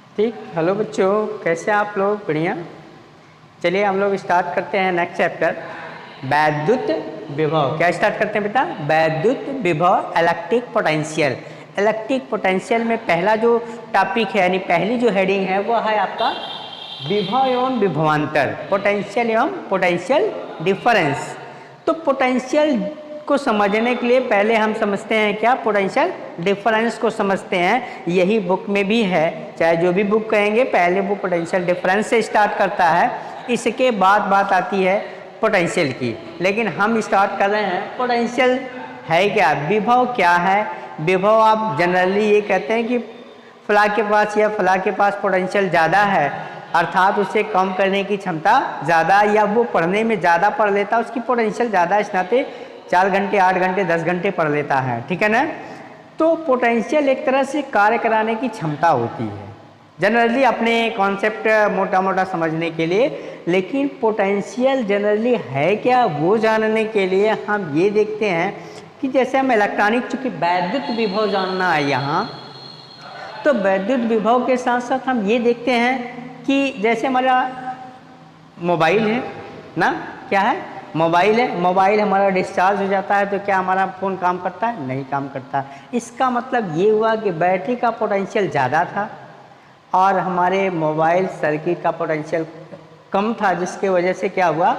ठीक। हेलो बच्चों, कैसे आप लोग? बढ़िया। चलिए हम लोग स्टार्ट करते हैं नेक्स्ट चैप्टर, वैद्युत विभव। क्या स्टार्ट करते हैं बेटा? वैद्युत विभव, इलेक्ट्रिक पोटेंशियल। इलेक्ट्रिक पोटेंशियल में पहला जो टॉपिक है, यानी पहली जो हेडिंग है वो है आपका विभव एवं विभवांतर, पोटेंशियल एवं पोटेंशियल डिफरेंस। तो पोटेंशियल को समझने के लिए पहले हम समझते हैं क्या? पोटेंशियल डिफरेंस को समझते हैं। यही बुक में भी है, चाहे जो भी बुक कहेंगे पहले वो पोटेंशियल डिफरेंस से स्टार्ट करता है, इसके बाद बात आती है पोटेंशियल की। लेकिन हम स्टार्ट कर रहे हैं पोटेंशियल है क्या, विभव क्या है। विभव आप जनरली ये कहते हैं कि फला के पास या फला के पास पोटेंशियल ज़्यादा है, अर्थात उसे कम करने की क्षमता ज़्यादा, या वो पढ़ने में ज़्यादा पढ़ लेता, उसकी पोटेंशियल ज़्यादा, इस नाते 4 घंटे 8 घंटे 10 घंटे पढ़ लेता है, ठीक है ना। तो पोटेंशियल एक तरह से कार्य कराने की क्षमता होती है, जनरली अपने कॉन्सेप्ट मोटा मोटा समझने के लिए। लेकिन पोटेंशियल जनरली है क्या, वो जानने के लिए हम ये देखते हैं कि जैसे हम इलेक्ट्रॉनिक, चूँकि वैद्युत विभव जानना है यहाँ, तो वैद्युत विभव के साथ साथ हम ये देखते हैं कि जैसे हमारा मोबाइल है ना, क्या है? मोबाइल है। मोबाइल हमारा डिस्चार्ज हो जाता है तो क्या हमारा फ़ोन काम करता है? नहीं काम करता। इसका मतलब ये हुआ कि बैटरी का पोटेंशियल ज़्यादा था और हमारे मोबाइल सर्किट का पोटेंशियल कम था, जिसके वजह से क्या हुआ,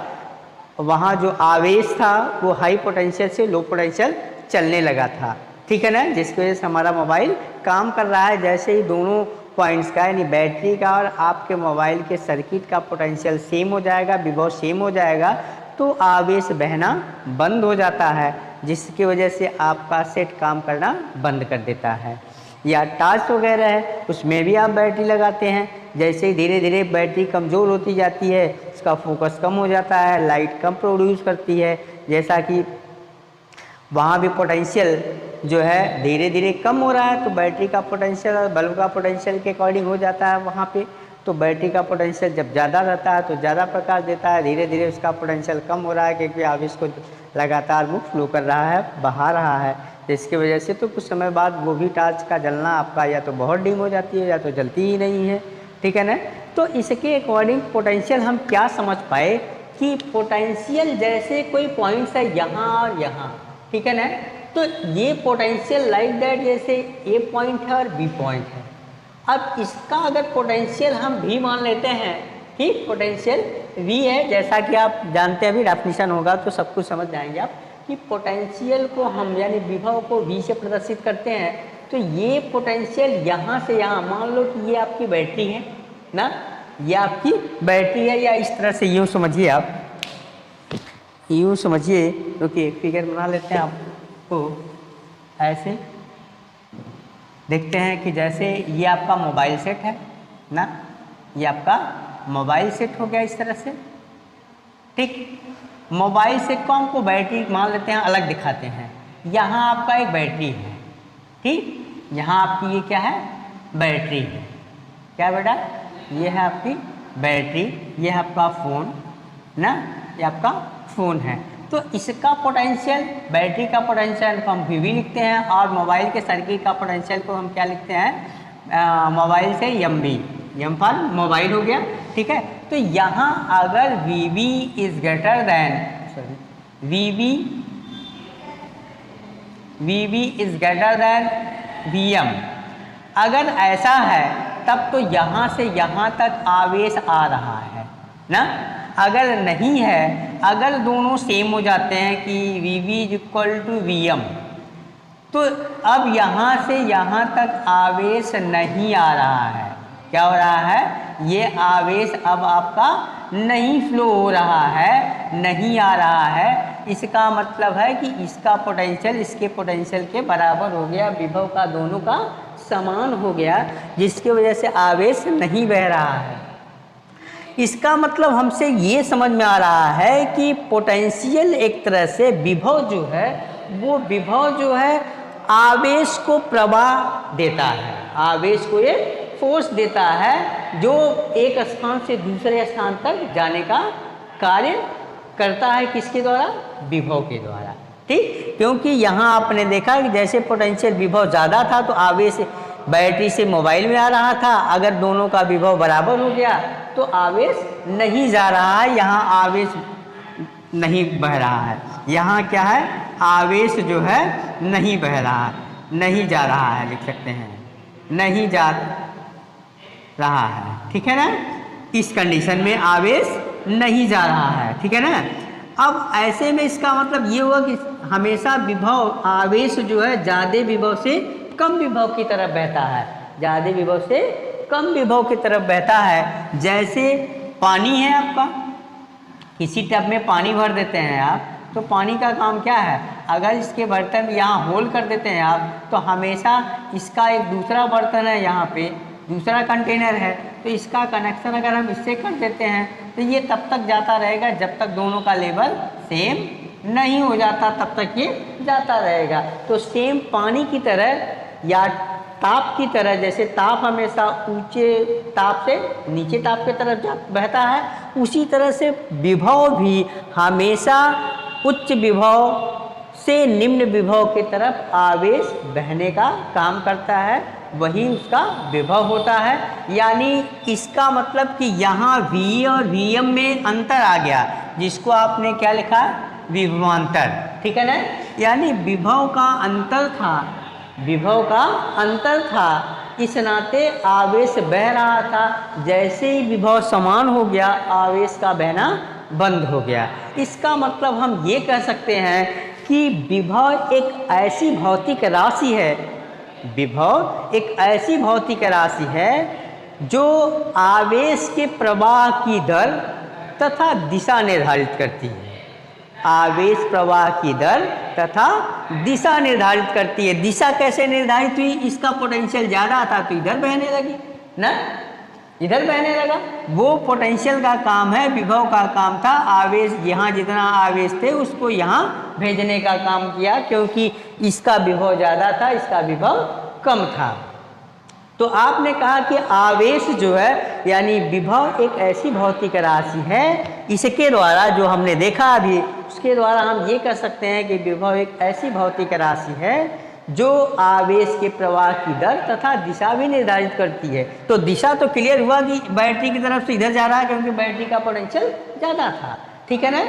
वहाँ जो आवेश था वो हाई पोटेंशियल से लो पोटेंशियल चलने लगा था, ठीक है ना, जिसकी वजह से हमारा मोबाइल काम कर रहा है। जैसे ही दोनों पॉइंट्स का, यानी बैटरी का और आपके मोबाइल के सर्किट का पोटेंशियल सेम हो जाएगा, विभव सेम हो जाएगा, तो आवेश बहना बंद हो जाता है, जिसकी वजह से आपका सेट काम करना बंद कर देता है। या टॉर्च वगैरह है, उसमें भी आप बैटरी लगाते हैं, जैसे ही धीरे धीरे बैटरी कमज़ोर होती जाती है, उसका फोकस कम हो जाता है, लाइट कम प्रोड्यूस करती है, जैसा कि वहाँ भी पोटेंशियल जो है धीरे धीरे कम हो रहा है, तो बैटरी का पोटेंशियल और बल्ब का पोटेंशियल के अकॉर्डिंग हो जाता है वहाँ पे। तो बैटरी का पोटेंशियल जब ज़्यादा रहता है तो ज़्यादा प्रकाश देता है, धीरे धीरे उसका पोटेंशियल कम हो रहा है क्योंकि आवेश को लगातार वो फ्लो कर रहा है, बहा रहा है, जिसकी वजह से तो कुछ समय बाद वो भी टॉर्च का जलना आपका या तो बहुत डिम हो जाती है या तो जलती ही नहीं है, ठीक है ना। तो इसके अकॉर्डिंग पोटेंशियल हम क्या समझ पाए कि पोटेंशियल जैसे कोई पॉइंट्स है यहाँ और यहाँ, ठीक है ना, तो ये पोटेंशियल लाइक दैट, जैसे ए पॉइंट है और बी पॉइंट है। अब इसका अगर पोटेंशियल हम भी मान लेते हैं कि पोटेंशियल V है, जैसा कि आप जानते हैं, अभी डेफिनेशन होगा तो सब कुछ समझ जाएंगे आप कि पोटेंशियल को हम यानी विभव को V से प्रदर्शित करते हैं। तो ये पोटेंशियल यहाँ से यहाँ, मान लो कि ये आपकी बैटरी है ना, ये आपकी बैटरी है, या इस तरह से यूँ समझिए, आप यूँ समझिए, क्योंकि फिगर बना लेते हैं आपको ऐसे। देखते हैं कि जैसे ये आपका मोबाइल सेट है ना, ये आपका मोबाइल सेट हो गया इस तरह से, ठीक। मोबाइल सेट को हमको बैटरी मान लेते हैं, अलग दिखाते हैं। यहाँ आपका एक बैटरी है, ठीक, यहाँ आपकी ये क्या है? बैटरी है। क्या बेटा? ये है आपकी बैटरी, ये है आपका फ़ोन ना, ये आपका फ़ोन है। तो इसका पोटेंशियल, बैटरी का पोटेंशियल को हम VV लिखते हैं, और मोबाइल के सर्किट का पोटेंशियल को हम क्या लिखते हैं? मोबाइल से MB, M फॉर मोबाइल हो गया, ठीक है। तो यहाँ अगर VV is greater than, VV is greater than VM, अगर ऐसा है तब तो यहाँ से यहाँ तक आवेश आ रहा है ना। अगर नहीं है, अगर दोनों सेम हो जाते हैं कि VV is equal to VM, तो अब यहाँ से यहाँ तक आवेश नहीं आ रहा है। क्या हो रहा है? ये आवेश अब आपका नहीं फ्लो हो रहा है, नहीं आ रहा है। इसका मतलब है कि इसका पोटेंशियल इसके पोटेंशियल के बराबर हो गया, विभव का दोनों का समान हो गया, जिसकी वजह से आवेश नहीं बह रहा है। इसका मतलब हमसे ये समझ में आ रहा है कि पोटेंशियल एक तरह से विभव जो है, वो विभव जो है आवेश को प्रवाह देता है, आवेश को ये फोर्स देता है जो एक स्थान से दूसरे स्थान तक जाने का कार्य करता है। किसके द्वारा? विभव के द्वारा, ठीक। क्योंकि यहाँ आपने देखा कि जैसे पोटेंशियल विभव ज़्यादा था तो आवेश बैटरी से मोबाइल में आ रहा था, अगर दोनों का विभव बराबर हो गया तो आवेश नहीं जा रहा है, यहाँ आवेश नहीं बह रहा है, यहाँ क्या है, आवेश जो है नहीं बह रहा है, नहीं जा रहा है, लिख सकते हैं नहीं जा रहा है, ठीक है ना। इस कंडीशन में आवेश नहीं जा रहा है, ठीक है ना। अब ऐसे में इसका मतलब ये हुआ कि हमेशा विभव, आवेश जो है ज़्यादा विभव से कम विभव की तरफ बहता है, ज़्यादा विभव से कम विभव की तरफ बहता है। जैसे पानी है आपका, किसी टब में पानी भर देते हैं आप, तो पानी का काम क्या है, अगर इसके बर्तन यहाँ होल कर देते हैं आप, तो हमेशा इसका एक दूसरा बर्तन है, यहाँ पे दूसरा कंटेनर है, तो इसका कनेक्शन अगर हम इससे कर देते हैं तो ये तब तक जाता रहेगा जब तक दोनों का लेवल सेम नहीं हो जाता, तब तक ये जाता रहेगा। तो सेम पानी की तरह या ताप की तरह, जैसे ताप हमेशा ऊंचे ताप से नीचे ताप की तरफ बहता है, उसी तरह से विभव भी हमेशा उच्च विभव से निम्न विभव की तरफ आवेश बहने का काम करता है, वही उसका विभव होता है। यानी इसका मतलब कि यहाँ V और Vm में अंतर आ गया, जिसको आपने क्या लिखा, विभवांतर, ठीक है ना। यानी विभव का अंतर था, विभव का अंतर था, इस नाते आवेश बह रहा था। जैसे ही विभव समान हो गया, आवेश का बहना बंद हो गया। इसका मतलब हम ये कह सकते हैं कि विभव एक ऐसी भौतिक राशि है, विभव एक ऐसी भौतिक राशि है जो आवेश के प्रवाह की दर तथा दिशा निर्धारित करती है। आवेश प्रवाह की दर तथा दिशा निर्धारित करती है। दिशा कैसे निर्धारित हुई, इसका पोटेंशियल ज़्यादा था तो इधर बहने लगी ना, इधर बहने लगा। वो पोटेंशियल का काम है, विभव का काम था आवेश, यहाँ जितना आवेश थे उसको यहाँ भेजने का काम किया, क्योंकि इसका विभव ज़्यादा था, इसका विभव कम था। तो आपने कहा कि आवेश जो है यानी विभव एक ऐसी भौतिक राशि है, इसके द्वारा जो हमने देखा अभी, उसके द्वारा हम ये कह सकते हैं कि विभव एक ऐसी भौतिक राशि है जो आवेश के प्रवाह की दर तथा दिशा भी निर्धारित करती है। तो दिशा तो क्लियर हुआ कि बैटरी की तरफ से इधर जा रहा है, क्योंकि बैटरी का पोटेंशियल ज़्यादा था, ठीक है ना।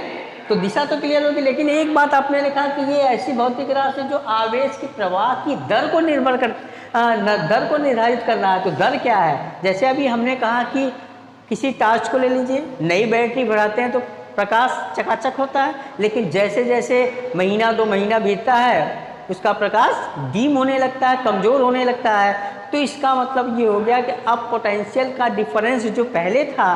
तो दिशा तो क्लियर होगी, लेकिन एक बात आपने लिखा कि ये ऐसी भौतिक राशि जो आवेश के प्रवाह की दर को दर को निर्धारित कर रहा है। तो दर क्या है, जैसे अभी हमने कहा कि किसी टार्च को ले लीजिए, नई बैटरी बढ़ाते हैं तो प्रकाश चकाचक होता है, लेकिन जैसे जैसे महीना 2 महीना बीतता है उसका प्रकाश डीम होने लगता है, कमज़ोर होने लगता है। तो इसका मतलब ये हो गया कि अब पोटेंशियल का डिफरेंस जो पहले था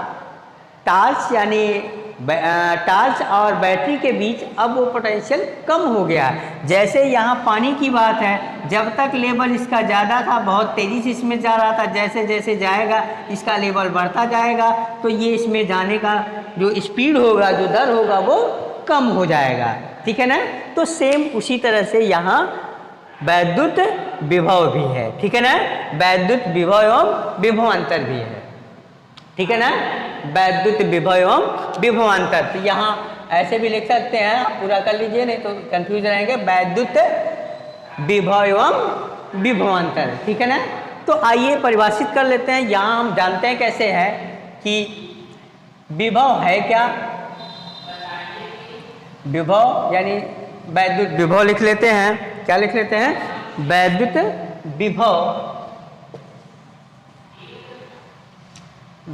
टार्च यानी टार्च और बैटरी के बीच, अब वो पोटेंशियल कम हो गया। जैसे यहाँ पानी की बात है, जब तक लेवल इसका ज़्यादा था बहुत तेज़ी से इसमें जा रहा था, जैसे जैसे जाएगा इसका लेवल बढ़ता जाएगा, तो ये इसमें जाने का जो स्पीड होगा, जो दर होगा वो कम हो जाएगा, ठीक है ना। तो सेम उसी तरह से यहाँ वैद्युत विभव भी है, ठीक है ना। वैद्युत विभव एवं विभवांतर भी है, ठीक है ना। वैद्युत विभव एवं विभवांतर, तो यहाँ ऐसे भी लिख सकते हैं, आप पूरा कर लीजिए नहीं तो कंफ्यूज रहेंगे। वैद्युत विभव एवं विभवांतर, ठीक है ना। तो आइए परिभाषित कर लेते हैं। यहाँ हम जानते हैं कैसे है कि विभव है क्या, विभव यानी वैद्युत विभव लिख लेते हैं। क्या लिख लेते हैं, वैद्युत विभव,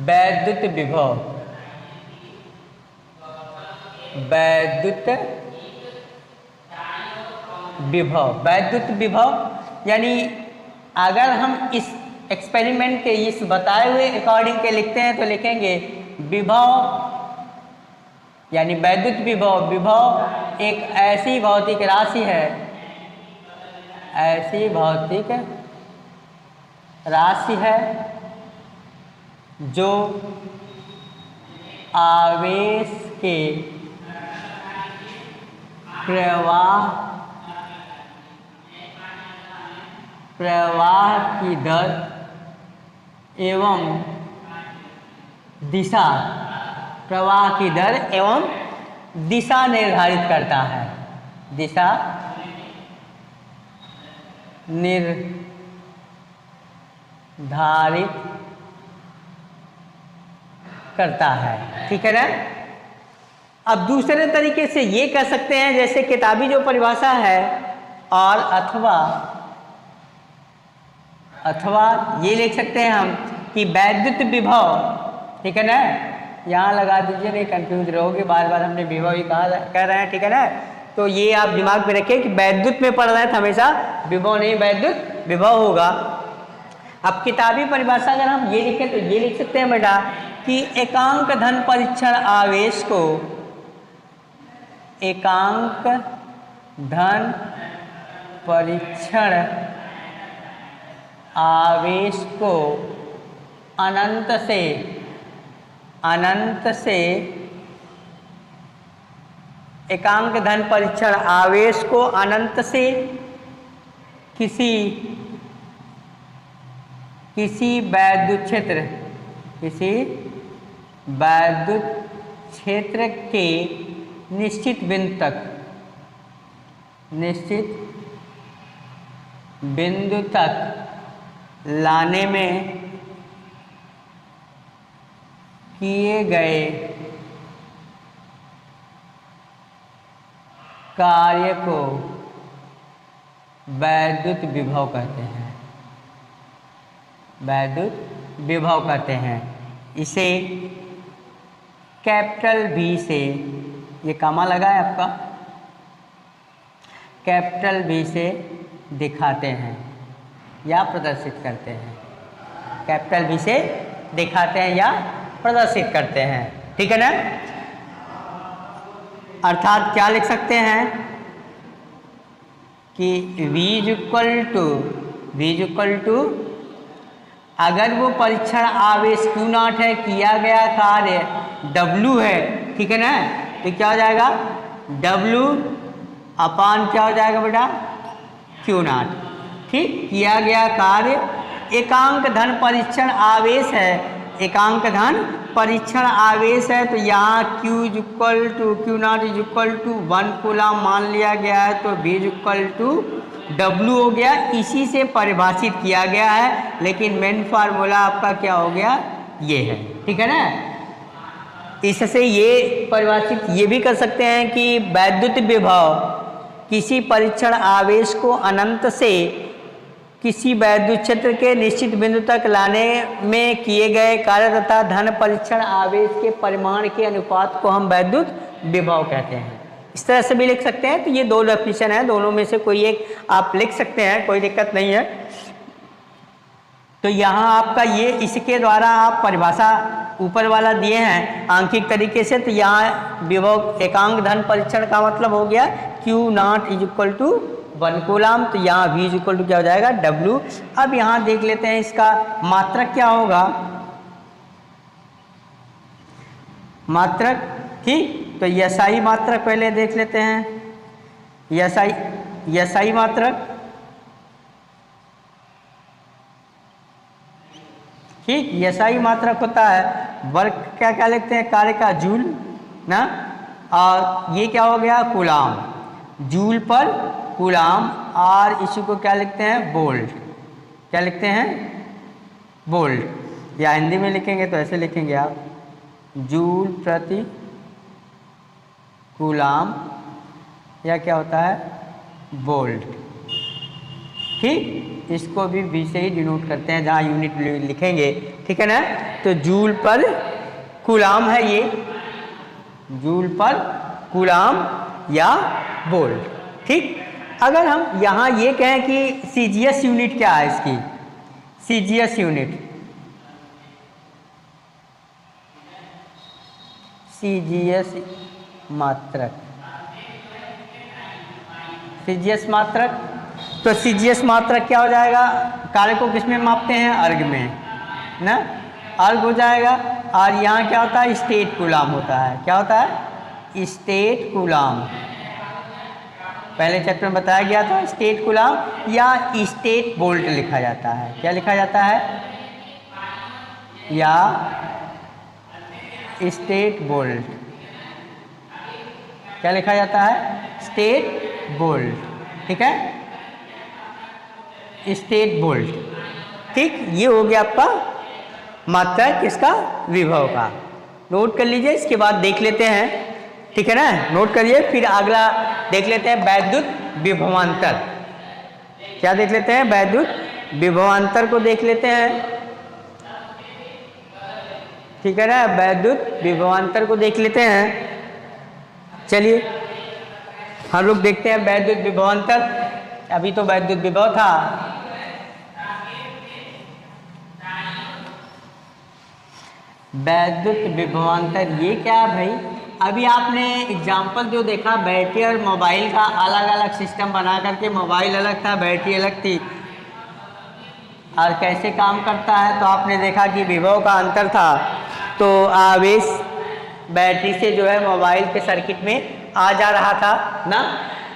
वैद्युत विभव, वैद्युत विभव, वैद्युत विभव यानी अगर हम इस एक्सपेरिमेंट के इस बताए हुए अकॉर्डिंग के लिखते हैं तो लिखेंगे विभव यानी वैद्युत विभव, विभव एक ऐसी भौतिक राशि है, ऐसी भौतिक राशि है जो आवेश के प्रवाह की दर एवं दिशा, प्रवाह की दर एवं दिशा निर्धारित करता है, दिशा धारित करता है। ठीक है ना। अब दूसरे तरीके से ये कह सकते हैं, जैसे किताबी जो परिभाषा है, और अथवा ये लिख सकते हैं हम कि वैद्युत विभव, ठीक है ना, यहाँ लगा दीजिए, नहीं कंफ्यूज रहोगे, बार बार हमने विभव ही कह रहे हैं, ठीक है ना। तो ये आप दिमाग में रखिए कि वैद्युत में पढ़ रहे हैं तो हमेशा विभव नहीं वैद्युत विभव होगा। अब किताबी परिभाषा अगर हम ये लिखें तो ये लिख सकते हैं बेटा कि एकांक धन परीक्षण आवेश को, एकांक धन परीक्षण आवेश को अनंत से एकांक धन परीक्षण आवेश को अनंत से किसी वैद्युत क्षेत्र के निश्चित बिंदु तक लाने में किए गए कार्य को वैद्युत विभव कहते हैं। वैद्युत विभव कहते हैं। इसे कैपिटल V से, ये कामा लगा है आपका, कैपिटल V से दिखाते हैं या प्रदर्शित करते हैं। कैपिटल V से दिखाते हैं या प्रदर्शित करते हैं। ठीक है ना। अर्थात क्या लिख सकते हैं कि V इक्वल टू अगर वो परीक्षण आवेश Q0 है, किया गया कार्य W है, ठीक है ना, तो क्या हो जाएगा W अपान क्या हो जाएगा बेटा Q0। ठीक, किया गया कार्य एकांक धन परीक्षण आवेश है, एकांक धन परीक्षण आवेश है, तो यहाँ Q equal to Q0 equal to 1 coulomb मान लिया गया है, तो V इक्वल टू W हो गया। इसी से परिभाषित किया गया है, लेकिन मेन फार्मूला आपका क्या हो गया, ये है। ठीक है ना। इससे ये परिभाषित ये भी कर सकते हैं कि वैद्युत विभव किसी परीक्षण आवेश को अनंत से किसी वैद्युत क्षेत्र के निश्चित बिंदु तक लाने में किए गए कार्य तथा धन परीक्षण आवेश के परिमाण के अनुपात को हम वैद्युत विभव कहते हैं। इस तरह से भी लिख सकते हैं। तो ये दो डेफिनेशन है, दोनों में से कोई एक आप लिख सकते हैं, कोई दिक्कत नहीं है। तो यहाँ आपका ये इसके द्वारा आप परिभाषा ऊपर वाला दिए हैं आंकिक तरीके से। तो यहाँ विभव एकांक धन परीक्षण का मतलब हो गया Q0 इक्वल टू 1 कूलम, तो यहाँ V इक्वल टू क्या हो जाएगा W। अब यहाँ देख लेते हैं इसका मात्रक क्या होगा, मात्रक। ठीक, तो SI मात्रक पहले देख लेते हैं। SI मात्रक, ठीक, SI मात्रक होता है वर्क क्या क्या लिखते हैं, कार्य का जूल ना, और ये क्या हो गया कूलम, जूल पर कूलम, और इसी को क्या लिखते हैं वोल्ट। क्या लिखते हैं वोल्ट, या हिंदी में लिखेंगे तो ऐसे लिखेंगे आप जूल प्रति कूलम, या क्या होता है वोल्ट। ठीक, इसको भी V से ही डिनोट करते हैं जहाँ यूनिट लिखेंगे। ठीक है ना। तो जूल पर कूलम है, ये जूल पर कूलम या वोल्ट। ठीक, अगर हम यहाँ ये कहें कि CGS यूनिट क्या है इसकी, CGS यूनिट, CGS मात्रक, CGS मात्रक, तो CGS मात्रक क्या हो जाएगा, कार्य को किस में मापते हैं, अर्ग में ना, अर्ग हो जाएगा। और यहाँ क्या होता है स्टेट कूलम होता है, क्या होता है स्टेट कूलम, पहले चैप्टर में बताया गया था। स्टेट कूलम या स्टेट वोल्ट लिखा जाता है, क्या लिखा जाता है, या स्टेट वोल्ट, क्या लिखा जाता है स्टेट वोल्ट। ठीक है, स्टेट वोल्ट। ठीक, ये हो गया आपका मात्रक इसका विभव का। नोट कर लीजिए, इसके बाद देख लेते हैं, ठीक है ना, नोट करिए। फिर अगला देख लेते हैं वैद्युत विभवांतर। क्या देख लेते हैं? वैद्युत विभवांतर को देख लेते हैं, ठीक है ना, वैद्युत विभवांतर को देख लेते हैं। चलिए हम लोग देखते हैं वैद्युत विभवांतर। अभी तो वैद्युत विभव था, वैद्युत विभवांतर ये क्या है भाई? अभी आपने एग्जाम्पल जो देखा, बैटरी और मोबाइल का अलग अलग सिस्टम बना करके, मोबाइल अलग था, बैटरी अलग थी, और कैसे काम करता है तो आपने देखा कि विभव का अंतर था। तो आवेश बैटरी से जो है मोबाइल के सर्किट में आ जा रहा था ना,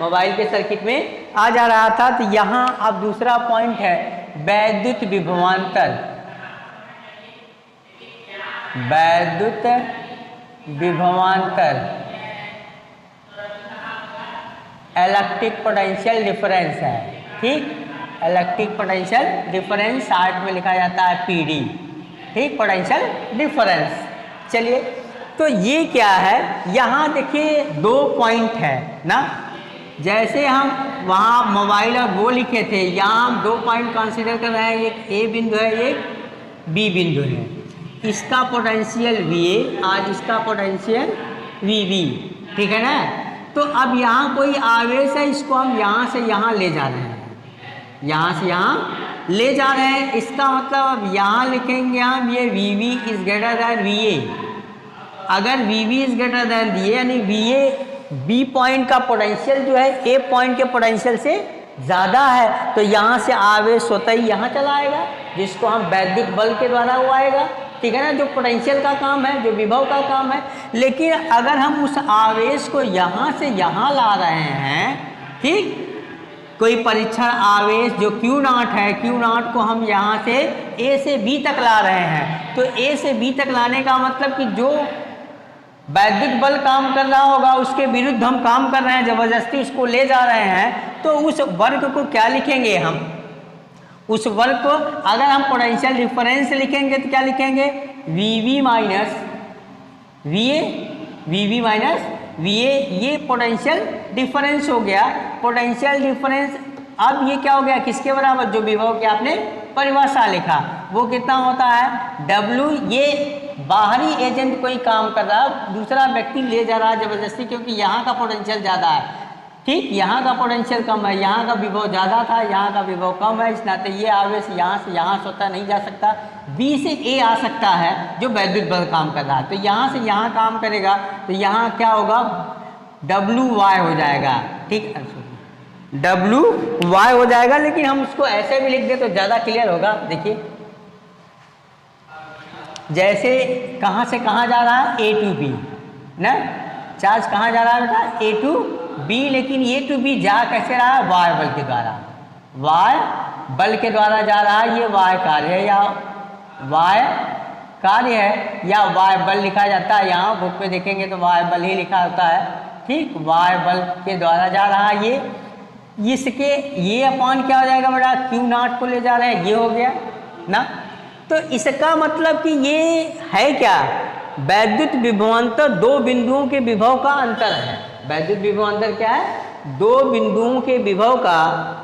मोबाइल के सर्किट में आ जा रहा था। तो यहाँ अब दूसरा पॉइंट है वैद्युत विभवांतर। वैद्युत विभवांतर इलेक्ट्रिक पोटेंशियल डिफरेंस है, ठीक, इलेक्ट्रिक पोटेंशियल डिफरेंस शार्ट में लिखा जाता है पीडी, ठीक, पोटेंशियल डिफरेंस। चलिए, तो ये क्या है? यहाँ देखिए दो पॉइंट है ना, जैसे हम वहाँ मोबाइल और वो लिखे थे, यहाँ हम दो पॉइंट कंसीडर कर रहे हैं, एक ए बिंदु है, एक बी बिंदु है। इसका पोटेंशियल VA और इसका पोटेंशियल VB, ठीक है ना। तो अब यहाँ कोई आवेश है, इसको हम यहाँ से यहाँ ले जा रहे हैं, यहाँ से यहाँ ले जा रहे हैं। इसका मतलब अब यहाँ लिखेंगे हम ये VB is greater than VA। अगर VB is greater than VA यानी VA B पॉइंट का पोटेंशियल जो है A पॉइंट के पोटेंशियल से ज़्यादा है, तो यहाँ से आवेश स्वतः ही यहाँ चला आएगा, जिसको हम वैद्युत बल के द्वारा वो आएगा, ठीक है ना, जो पोटेंशियल का काम है, जो विभव का काम है। लेकिन अगर हम उस आवेश को यहाँ से यहाँ ला रहे हैं, ठीक, कोई परीक्षण आवेश जो Q0 है, Q0 को हम यहाँ से A से B तक ला रहे हैं, तो A से B तक लाने का मतलब कि जो वैद्युत बल काम कर रहा होगा उसके विरुद्ध हम काम कर रहे हैं, जबरदस्ती उसको ले जा रहे हैं, तो उस वर्ग को क्या लिखेंगे हम? उस वर्ग को अगर हम पोटेंशियल डिफरेंस लिखेंगे तो क्या लिखेंगे? VB minus VA, VB minus VA, ये पोटेंशियल डिफरेंस हो गया। पोटेंशियल डिफरेंस अब ये क्या हो गया? किसके बराबर? जो विभव के आपने परिभाषा लिखा वो कितना होता है? W। ये बाहरी एजेंट कोई काम कर रहा है, दूसरा व्यक्ति ले जा रहा है जबरदस्ती, क्योंकि यहाँ का पोटेंशियल ज़्यादा है, ठीक, यहाँ का पोटेंशियल कम है, यहाँ का विभव ज़्यादा था, यहाँ का विभव कम है, इस नाते ये आवेश यहाँ से यहाँ स्वतः नहीं जा सकता, B से A आ सकता है जो वैद्युत बल काम कर रहा है। तो यहाँ से यहाँ काम करेगा तो यहाँ क्या होगा? WY हो जाएगा, ठीक, WY हो जाएगा। लेकिन हम उसको ऐसे भी लिख दे तो ज़्यादा क्लियर होगा। देखिए जैसे कहाँ से कहाँ जा रहा है? A to B ना, चार्ज कहाँ जा रहा है बेटा? A to B। लेकिन A to B जा कैसे रहा है? Y बल के द्वारा, Y बल के द्वारा जा रहा है। ये Y कार्य है या Y कार्य है या Y बल लिखा जाता है, यहाँ बुक पे देखेंगे तो Y बल ही लिखा होता है, ठीक, Y बल के द्वारा जा रहा है। ये इसके ये अपॉन क्या हो जाएगा बेटा? Q0 को ले जा रहे हैं, ये हो गया ना। तो इसका मतलब कि ये है क्या? वैद्युत विभवांतर दो बिंदुओं के विभव का अंतर है। वैद्युत विभवांतर क्या है? दो बिंदुओं के विभव का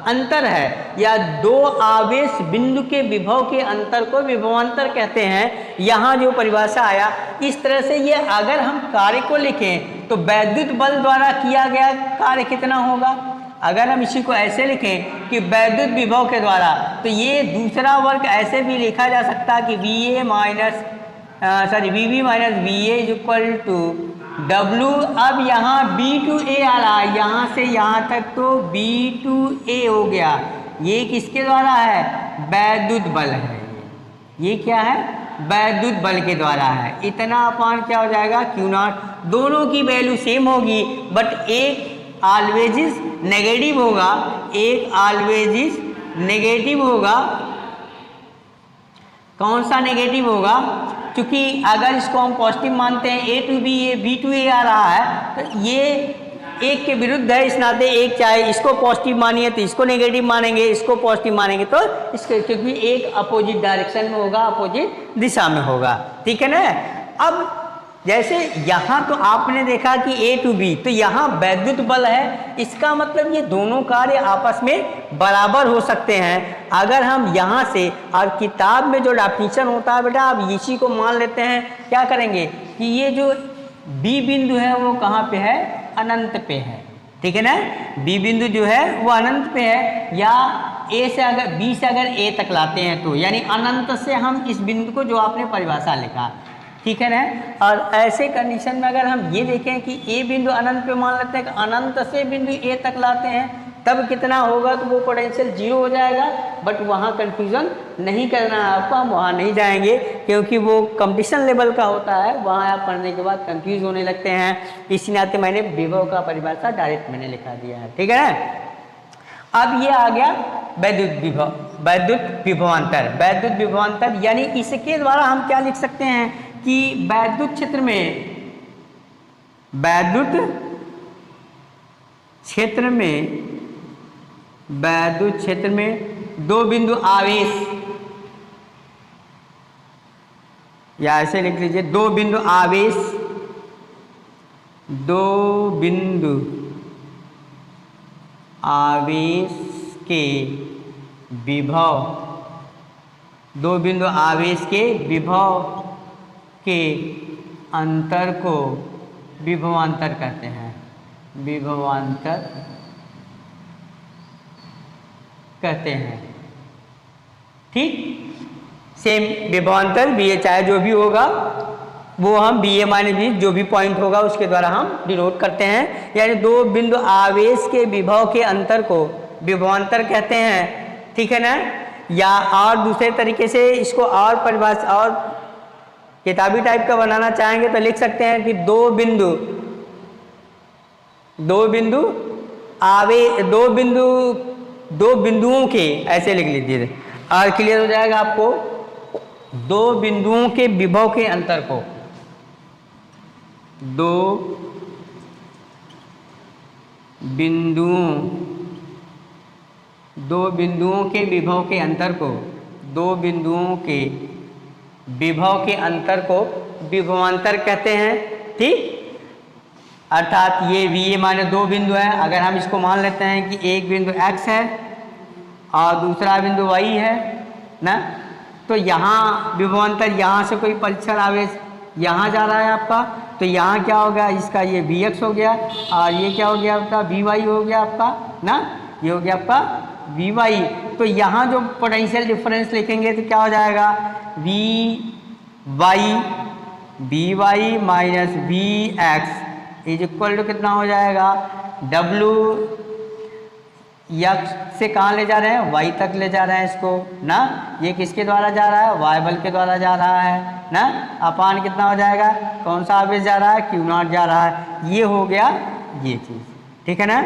अंतर है, या दो आवेश बिंदु के विभव के अंतर को विभवांतर कहते हैं। यहाँ जो परिभाषा आया इस तरह से, ये अगर हम कार्य को लिखें तो वैद्युत बल द्वारा किया गया कार्य कितना होगा? अगर हम इसी को ऐसे लिखें कि वैद्युत विभव के द्वारा, तो ये दूसरा वर्ग ऐसे भी लिखा जा सकता है कि VB minus VA is equal to W। अब यहाँ B to A आ रहा है, यहाँ से यहाँ तक तो B to A हो गया। ये किसके द्वारा है? वैद्युत बल है। ये क्या है? वैद्युत बल के द्वारा है। इतना अपान क्या हो जाएगा? Q0। दोनों की वैल्यू सेम होगी, बट एक ऑलवेज इज नेगेटिव होगा, एक ऑलवेज इज नेगेटिव होगा। कौन सा नेगेटिव होगा? क्योंकि अगर इसको हम पॉजिटिव मानते हैं A to B, ये B to A आ रहा है, तो ये एक के विरुद्ध है, इस नाते एक चाहे इसको पॉजिटिव मानिए तो इसको नेगेटिव मानेंगे, इसको पॉजिटिव मानेंगे तो इसके, क्योंकि एक अपोजिट डायरेक्शन में होगा, अपोजिट दिशा में होगा। ठीक है ना। अब जैसे यहाँ तो आपने देखा कि A to B, तो यहाँ वैद्युत बल है, इसका मतलब ये दोनों कार्य आपस में बराबर हो सकते हैं। अगर हम यहाँ से, और किताब में जो डेफिनेशन होता है बेटा, आप इसी को मान लेते हैं, क्या करेंगे कि ये जो B बिंदु है वो कहाँ पे है, अनंत पे है। ठीक है ना, B बिंदु जो है वो अनंत पे है, या A से अगर B से अगर A तक लाते हैं तो, यानी अनंत से हम इस बिंदु को, जो आपने परिभाषा लिखा, ठीक है ना। और ऐसे कंडीशन में अगर हम ये देखें कि A बिंदु अनंत पे मान लेते हैं कि अनंत से बिंदु A तक लाते हैं, तब कितना होगा, तो वो पोटेंशियल 0 हो जाएगा। बट वहाँ कंफ्यूजन नहीं करना है आपको, हम वहाँ नहीं जाएंगे, क्योंकि वो कंपटीशन लेवल का होता है, वहाँ आप पढ़ने के बाद कंफ्यूज होने लगते हैं। इसी नाते मैंने विभव का परिभाषा डायरेक्ट मैंने लिखा दिया है। ठीक है ना। अब ये आ गया वैद्युत विभव, वैद्युत विभवांतर। वैद्युत विभवांतर यानी इसके द्वारा हम क्या लिख सकते हैं कि वैद्युत क्षेत्र में, वैद्युत क्षेत्र में, वैद्युत क्षेत्र में दो बिंदु आवेश, या ऐसे लिख लीजिए, दो बिंदु आवेश, दो बिंदु आवेश के विभव, दो बिंदु आवेश के विभव के अंतर को विभवांतर कहते हैं, विभवांतर कहते हैं। ठीक, सेम विभवांतर BA चाहे जो भी होगा वो हम BA माइनस B, जो भी पॉइंट होगा उसके द्वारा हम डिनोट करते हैं। यानी दो बिंदु आवेश के विभव के अंतर को विभवांतर कहते हैं। ठीक है ना। या और दूसरे तरीके से इसको और परिभाषा, और किताबी टाइप का बनाना चाहेंगे तो लिख सकते हैं कि दो बिंदुओं के, ऐसे लिख लीजिए और क्लियर हो जाएगा आपको, दो बिंदुओं के विभव के अंतर को, दो बिंदुओं के विभव के अंतर को, दो बिंदुओं के विभव के अंतर को विभवांतर कहते हैं। ठीक, अर्थात ये VA माने दो बिंदु है, अगर हम इसको मान लेते हैं कि एक बिंदु X है और दूसरा बिंदु Y है ना, तो यहाँ विभवांतर, यहाँ से कोई परीक्षण आवेश यहाँ जा रहा है आपका, तो यहाँ क्या हो गया, इसका ये VX हो गया, और ये क्या हो गया आपका, VY हो गया आपका ना, ये हो गया आपका VY। तो यहाँ जो पोटेंशियल डिफरेंस लिखेंगे तो क्या हो जाएगा, VY minus VX is equal to कितना हो जाएगा, W X से कहाँ ले जा रहे हैं, Y तक ले जा रहे हैं इसको ना, ये किसके द्वारा जा रहा है, Y बल के द्वारा जा रहा है ना, अपान कितना हो जाएगा, कौन सा आवेश जा रहा है, Q0 जा रहा है। ये हो गया ये चीज़। ठीक है ना,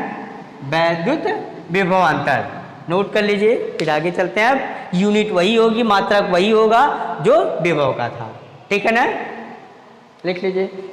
वैद्युत विभवांतर नोट कर लीजिए। फिर आगे चलते हैं। अब यूनिट वही होगी, मात्रक वही होगा जो विभव का था। ठीक है ना, लिख लीजिए।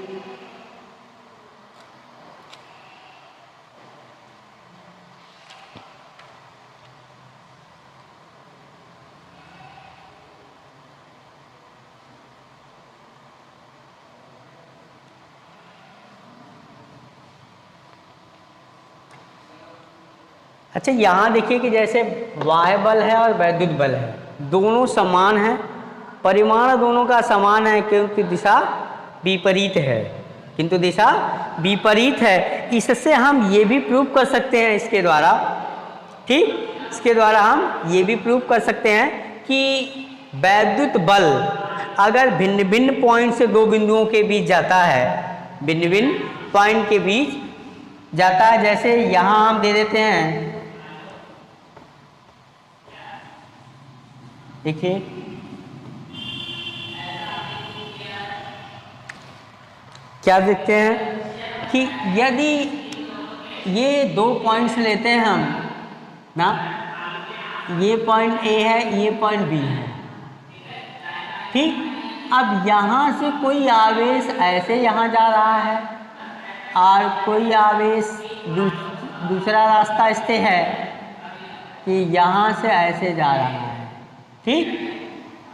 अच्छा, यहाँ देखिए कि जैसे वाह्य बल है और वैद्युत बल है, दोनों समान हैं, परिमाण दोनों का समान है, क्योंकि दिशा विपरीत है, किंतु दिशा विपरीत है। इससे हम ये भी प्रूव कर सकते हैं इसके द्वारा, ठीक, इसके द्वारा हम ये भी प्रूव कर सकते हैं कि वैद्युत बल अगर भिन्न भिन्न पॉइंट से दो बिंदुओं के बीच जाता है, भिन्न भिन्न पॉइंट के बीच जाता है, जैसे यहाँ हम दे देते हैं, देखिए क्या देखते हैं कि यदि ये दो पॉइंट्स लेते हैं हम ना, ये पॉइंट A है, ये पॉइंट B है, ठीक। अब यहाँ से कोई आवेश ऐसे यहाँ जा रहा है, और कोई आवेश दूसरा रास्ता इससे है कि यहाँ से ऐसे जा रहा है, ठीक।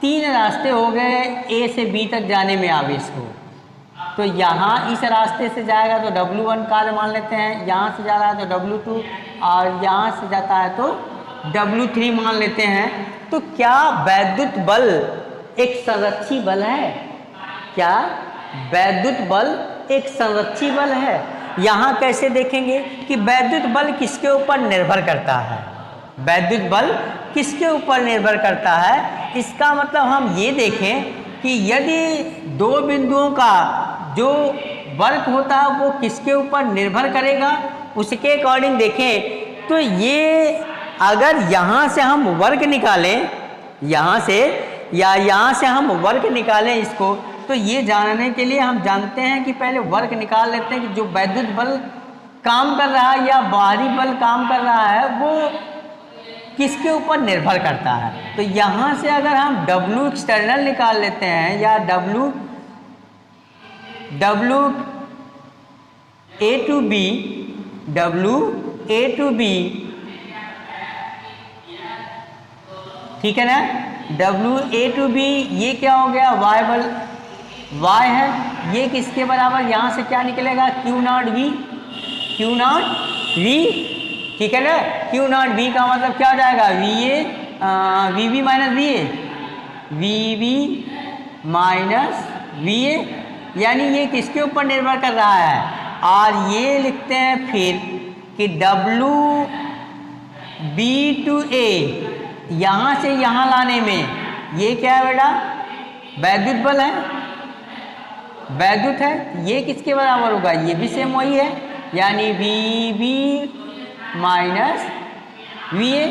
3 रास्ते हो गए ए से बी तक जाने में आवेश को। तो यहाँ इस रास्ते से जाएगा तो W1 कार्य मान लेते हैं, यहाँ से जा रहा है तो W2 और यहाँ से जाता है तो W3 मान लेते हैं। तो क्या वैद्युत बल एक संरक्षी बल है? क्या वैद्युत बल एक संरक्षी बल है? यहाँ कैसे देखेंगे कि वैद्युत बल किसके ऊपर निर्भर करता है? वैद्युत बल किसके ऊपर निर्भर करता है? इसका मतलब हम ये देखें कि यदि 2 बिंदुओं का जो वर्क होता है वो किसके ऊपर निर्भर करेगा, उसके अकॉर्डिंग देखें तो ये अगर यहाँ से हम वर्क निकालें, यहाँ से या यहाँ से हम वर्क निकालें इसको, तो ये जानने के लिए हम जानते हैं कि पहले वर्क निकाल लेते हैं कि जो वैद्युत बल काम कर रहा है या बाहरी बल काम कर रहा है वो किसके ऊपर निर्भर करता है। तो यहाँ से अगर हम W एक्सटर्नल निकाल लेते हैं या W A to B, ठीक है ना, W A to B, ये क्या हो गया? Y बल Y है, ये किसके बराबर? यहाँ से क्या निकलेगा? Q0 V, ठीक है ना। Q0 V का मतलब क्या हो जाएगा? VB माइनस VA, यानी ये किसके ऊपर निर्भर कर रहा है? और ये लिखते हैं फिर कि WB to A, यहाँ से यहाँ लाने में ये क्या है बेटा? वैद्युत बल है, वैद्युत है। ये किसके बराबर होगा? ये भी सेम वही है, यानी VB माइनस VA,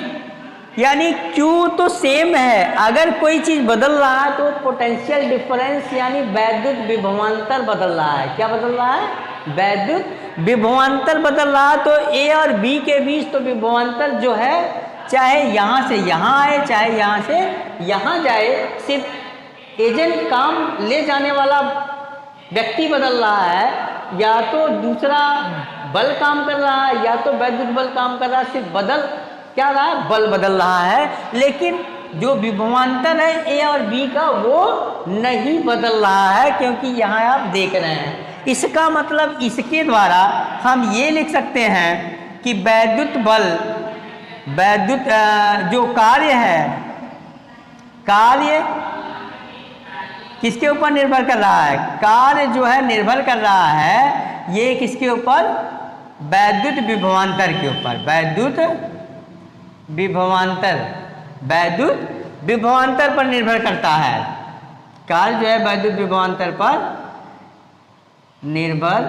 यानी Q तो सेम है। अगर कोई चीज़ बदल रहा है तो पोटेंशियल डिफरेंस यानी वैद्युत विभवांतर बदल रहा है। क्या बदल रहा है? वैद्युत विभवांतर बदल रहा है। तो A और B के बीच तो विभवांतर जो है चाहे यहाँ से यहाँ आए चाहे यहाँ से यहाँ जाए, सिर्फ एजेंट काम ले जाने वाला व्यक्ति बदल रहा है, या तो दूसरा बल काम कर रहा है या तो वैद्युत बल काम कर रहा है। सिर्फ बदल क्या रहा है? बल बदल रहा है, लेकिन जो विभवांतर है A और B का वो नहीं बदल रहा है, क्योंकि यहाँ आप देख रहे हैं। इसका मतलब इसके द्वारा हम ये लिख सकते हैं कि वैद्युत बल, वैद्युत जो कार्य है, कार्य किसके ऊपर निर्भर कर रहा है? कार्य जो है निर्भर कर रहा है ये किसके ऊपर? वैद्युत विभवांतर के ऊपर। वैद्युत विभवांतर, वैद्युत विभवांतर पर निर्भर करता है। कार्य जो है वैद्युत विभवांतर पर निर्भर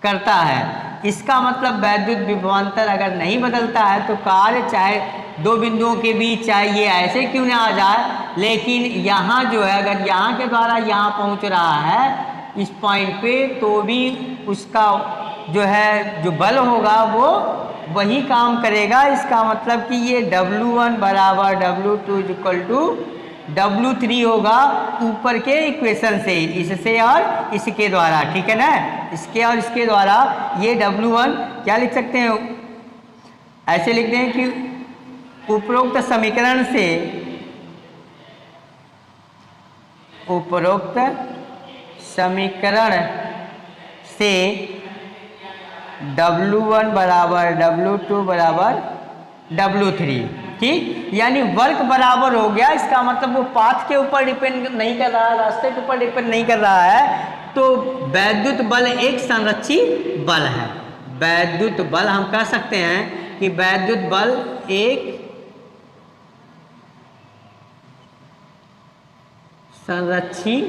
करता है। इसका मतलब वैद्युत विभवांतर अगर नहीं बदलता है तो कार्य चाहे 2 बिंदुओं के बीच चाहे ये ऐसे क्यों ना आ जाए, लेकिन यहाँ जो है अगर यहाँ के द्वारा यहाँ पहुँच रहा है इस पॉइंट पे, तो भी उसका जो है जो बल होगा वो वही काम करेगा। इसका मतलब कि ये W1 बराबर W2 इक्वल टू W3 होगा ऊपर के इक्वेशन से, इससे और इसके द्वारा, ठीक है ना। इसके और इसके द्वारा ये W1 क्या लिख सकते हैं? ऐसे लिखते हैं कि उपरोक्त समीकरण से, उपरोक्त समीकरण से W1 बराबर W2 बराबर W3, ठीक, यानी वर्क बराबर हो गया। इसका मतलब वो पाथ के ऊपर डिपेंड नहीं कर रहा है, रास्ते के ऊपर डिपेंड नहीं कर रहा है। तो वैद्युत बल एक संरक्षी बल है। वैद्युत बल हम कह सकते हैं कि वैद्युत बल एक संरक्षी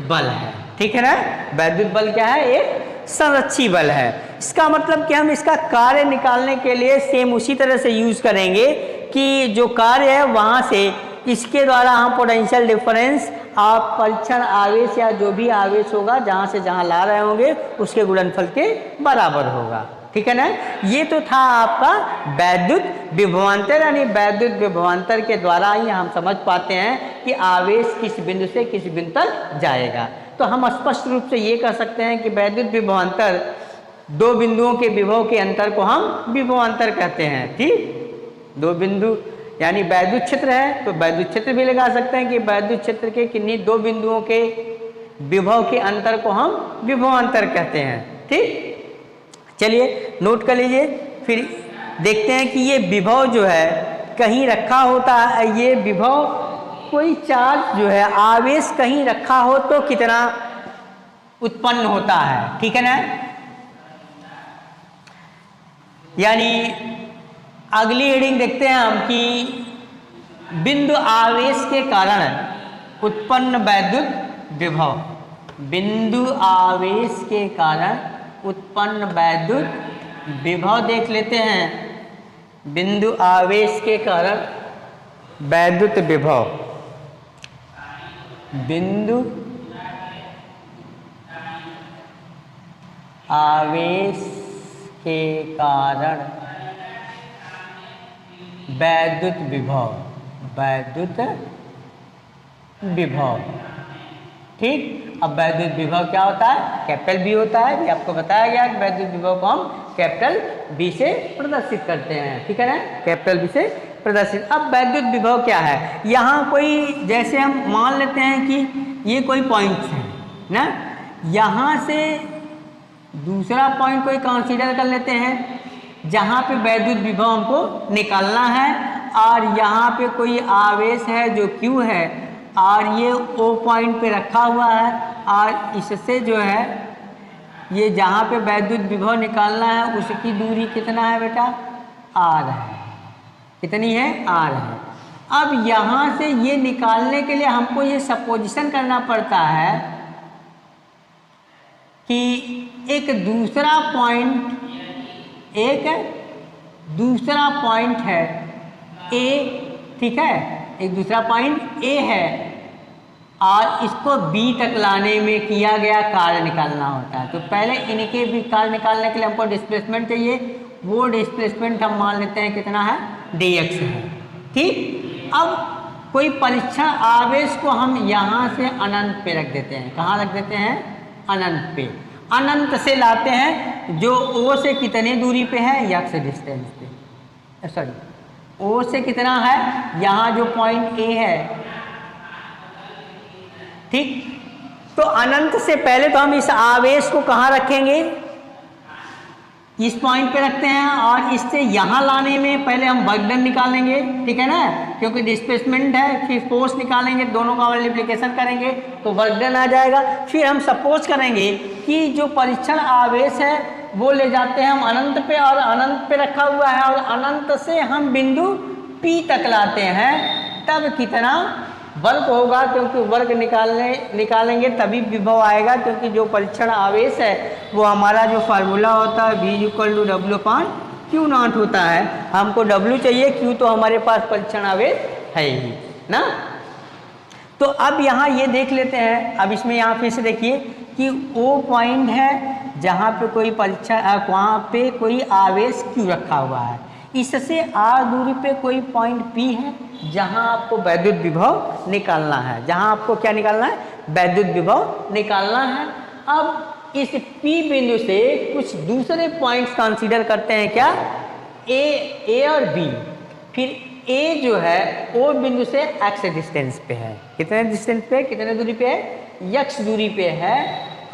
बल है, ठीक है ना। वैद्युत बल क्या है? एक संरक्षी बल है। इसका मतलब कि हम इसका कार्य निकालने के लिए सेम उसी तरह से यूज करेंगे कि जो कार्य है वहाँ से इसके द्वारा हम पोटेंशियल डिफरेंस आप परीक्षण आवेश या जो भी आवेश होगा जहाँ से जहाँ ला रहे होंगे उसके गुणनफल के बराबर होगा, ठीक है ना। ये तो था आपका वैद्युत विभवांतर, यानी वैद्युत विभवांतर के द्वारा ही हम समझ पाते हैं कि आवेश किस बिंदु से किस बिंदु तक जाएगा। तो हम स्पष्ट रूप से ये कह सकते हैं कि वैद्युत विभवांतर, दो बिंदुओं के विभव के अंतर को हम विभवांतर कहते हैं। ठीक, दो बिंदु यानी वैद्युत क्षेत्र है तो वैद्युत क्षेत्र भी लगा सकते हैं कि वैद्युत क्षेत्र के किन्हीं दो बिंदुओं के विभव के अंतर को हम विभवांतर कहते हैं। ठीक, चलिए नोट कर लीजिए। फिर देखते हैं कि ये विभव जो है कहीं रखा होता है, ये विभव कोई चार्ज जो है आवेश कहीं रखा हो तो कितना उत्पन्न होता है। ठीक है ना, यानी अगली रीडिंग देखते हैं हम कि बिंदु आवेश के कारण उत्पन्न वैद्युत विभव, बिंदु आवेश के कारण उत्पन्न वैद्युत विभव देख लेते हैं। बिंदु आवेश के कारण वैद्युत विभव, बिंदु आवेश के कारण वैद्युत विभव, वैद्युत विभव। ठीक, अब वैद्युत विभव क्या होता है? कैपिटल बी होता है। ये आपको बताया गया कि वैद्युत विभव को हम कैपिटल बी से प्रदर्शित करते हैं। ठीक है ना, कैपिटल बी से प्रदर्शित। अब वैद्युत विभव क्या है? यहाँ कोई, जैसे हम मान लेते हैं कि ये कोई पॉइंट है ना, यहाँ से दूसरा पॉइंट कोई कंसीडर कर लेते हैं जहाँ पे वैद्युत विभव हमको निकालना है, और यहाँ पे कोई आवेश है जो Q है और ये O पॉइंट पे रखा हुआ है, और इससे जो है ये जहाँ पे वैद्युत विभव निकालना है उसकी दूरी कितना है बेटा? R है। कितनी है? R है। अब यहाँ से ये निकालने के लिए हमको ये सपोजिशन करना पड़ता है कि एक दूसरा पॉइंट है A, ठीक है, एक दूसरा पॉइंट A है और इसको B तक लाने में किया गया कार्य निकालना होता है। तो पहले इनके भी कार्य निकालने के लिए हमको डिस्प्लेसमेंट चाहिए। वो डिस्प्लेसमेंट हम मान लेते हैं कितना है? dx है। ठीक, अब कोई परीक्षण आवेश को हम यहाँ से अनंत पे रख देते हैं। कहाँ रख देते हैं? अनंत पे। अनंत से लाते हैं जो O से कितने दूरी पे है? x डिस्टेंस पे, सॉरी O से कितना है? यहाँ जो पॉइंट A है। ठीक, तो अनंत से पहले तो हम इस आवेश को कहाँ रखेंगे? इस पॉइंट पे रखते हैं, और इससे यहाँ लाने में पहले हम वर्क डन निकालेंगे। ठीक है ना, क्योंकि डिस्प्लेसमेंट है, फिर फोर्स निकालेंगे, दोनों का मल्टीप्लिकेशन करेंगे तो वर्क डन आ जाएगा। फिर हम सपोज करेंगे कि जो परीक्षण आवेश है वो ले जाते हैं हम अनंत पे, और अनंत पे रखा हुआ है, और अनंत से हम बिंदु P तक लाते हैं, तब कितना वर्क होगा? क्योंकि वर्क निकालेंगे तभी विभव आएगा, क्योंकि जो परीक्षण आवेश है वो हमारा जो फार्मूला होता है V = W/Q0 होता है। हमको W चाहिए, Q तो हमारे पास परीक्षण आवेश है ही ना। तो अब यहाँ ये देख लेते हैं। अब इसमें यहाँ फिर से देखिए कि O पॉइंट है जहाँ पे कोई परीक्षण, वहाँ पे कोई आवेश Q रखा हुआ है। इससे R दूरी पे कोई पॉइंट P है जहाँ आपको वैद्युत विभव निकालना है। जहाँ आपको क्या निकालना है? वैद्युत विभव निकालना है। अब इस P बिंदु से कुछ दूसरे पॉइंट्स कंसीडर करते हैं। क्या? A और B। फिर A जो है O बिंदु से x डिस्टेंस पे है। कितने डिस्टेंस पे? कितने दूरी पे है? x दूरी पे है।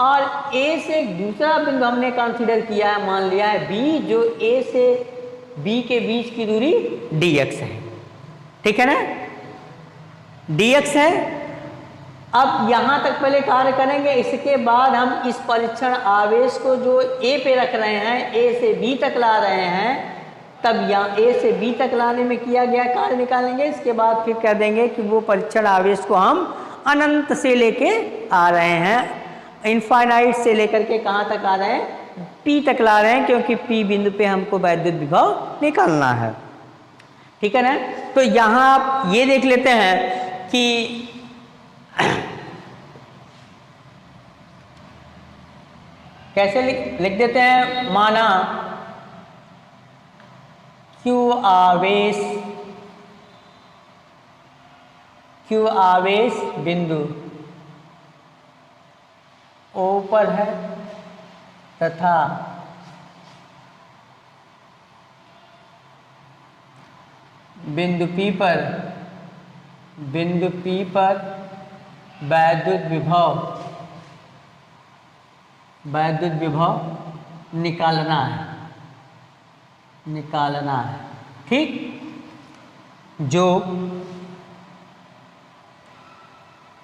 और A से एक दूसरा बिंदु हमने कंसीडर किया है, मान लिया है B, जो A से B के बीच की दूरी dx है। ठीक है ना, dx है। अब यहाँ तक पहले कार्य करेंगे, इसके बाद हम इस परीक्षण आवेश को जो A पे रख रहे हैं, A से B तक ला रहे हैं, तब यहाँ A से B तक लाने में किया गया कार्य निकालेंगे। इसके बाद फिर कह देंगे कि वो परीक्षण आवेश को हम अनंत से लेके आ रहे हैं, इनफाइनाइट से लेकर के कहाँ तक आ रहे हैं? P तक ला रहे हैं, क्योंकि P बिंदु पे हमको वैद्युत विभव निकालना है। ठीक है ना, तो यहाँ आप ये देख लेते हैं कि कैसे लिख देते हैं। माना Q आवेश बिंदु O पर है तथा बिंदु P पर वैद्युत विभव निकालना है, ठीक। जो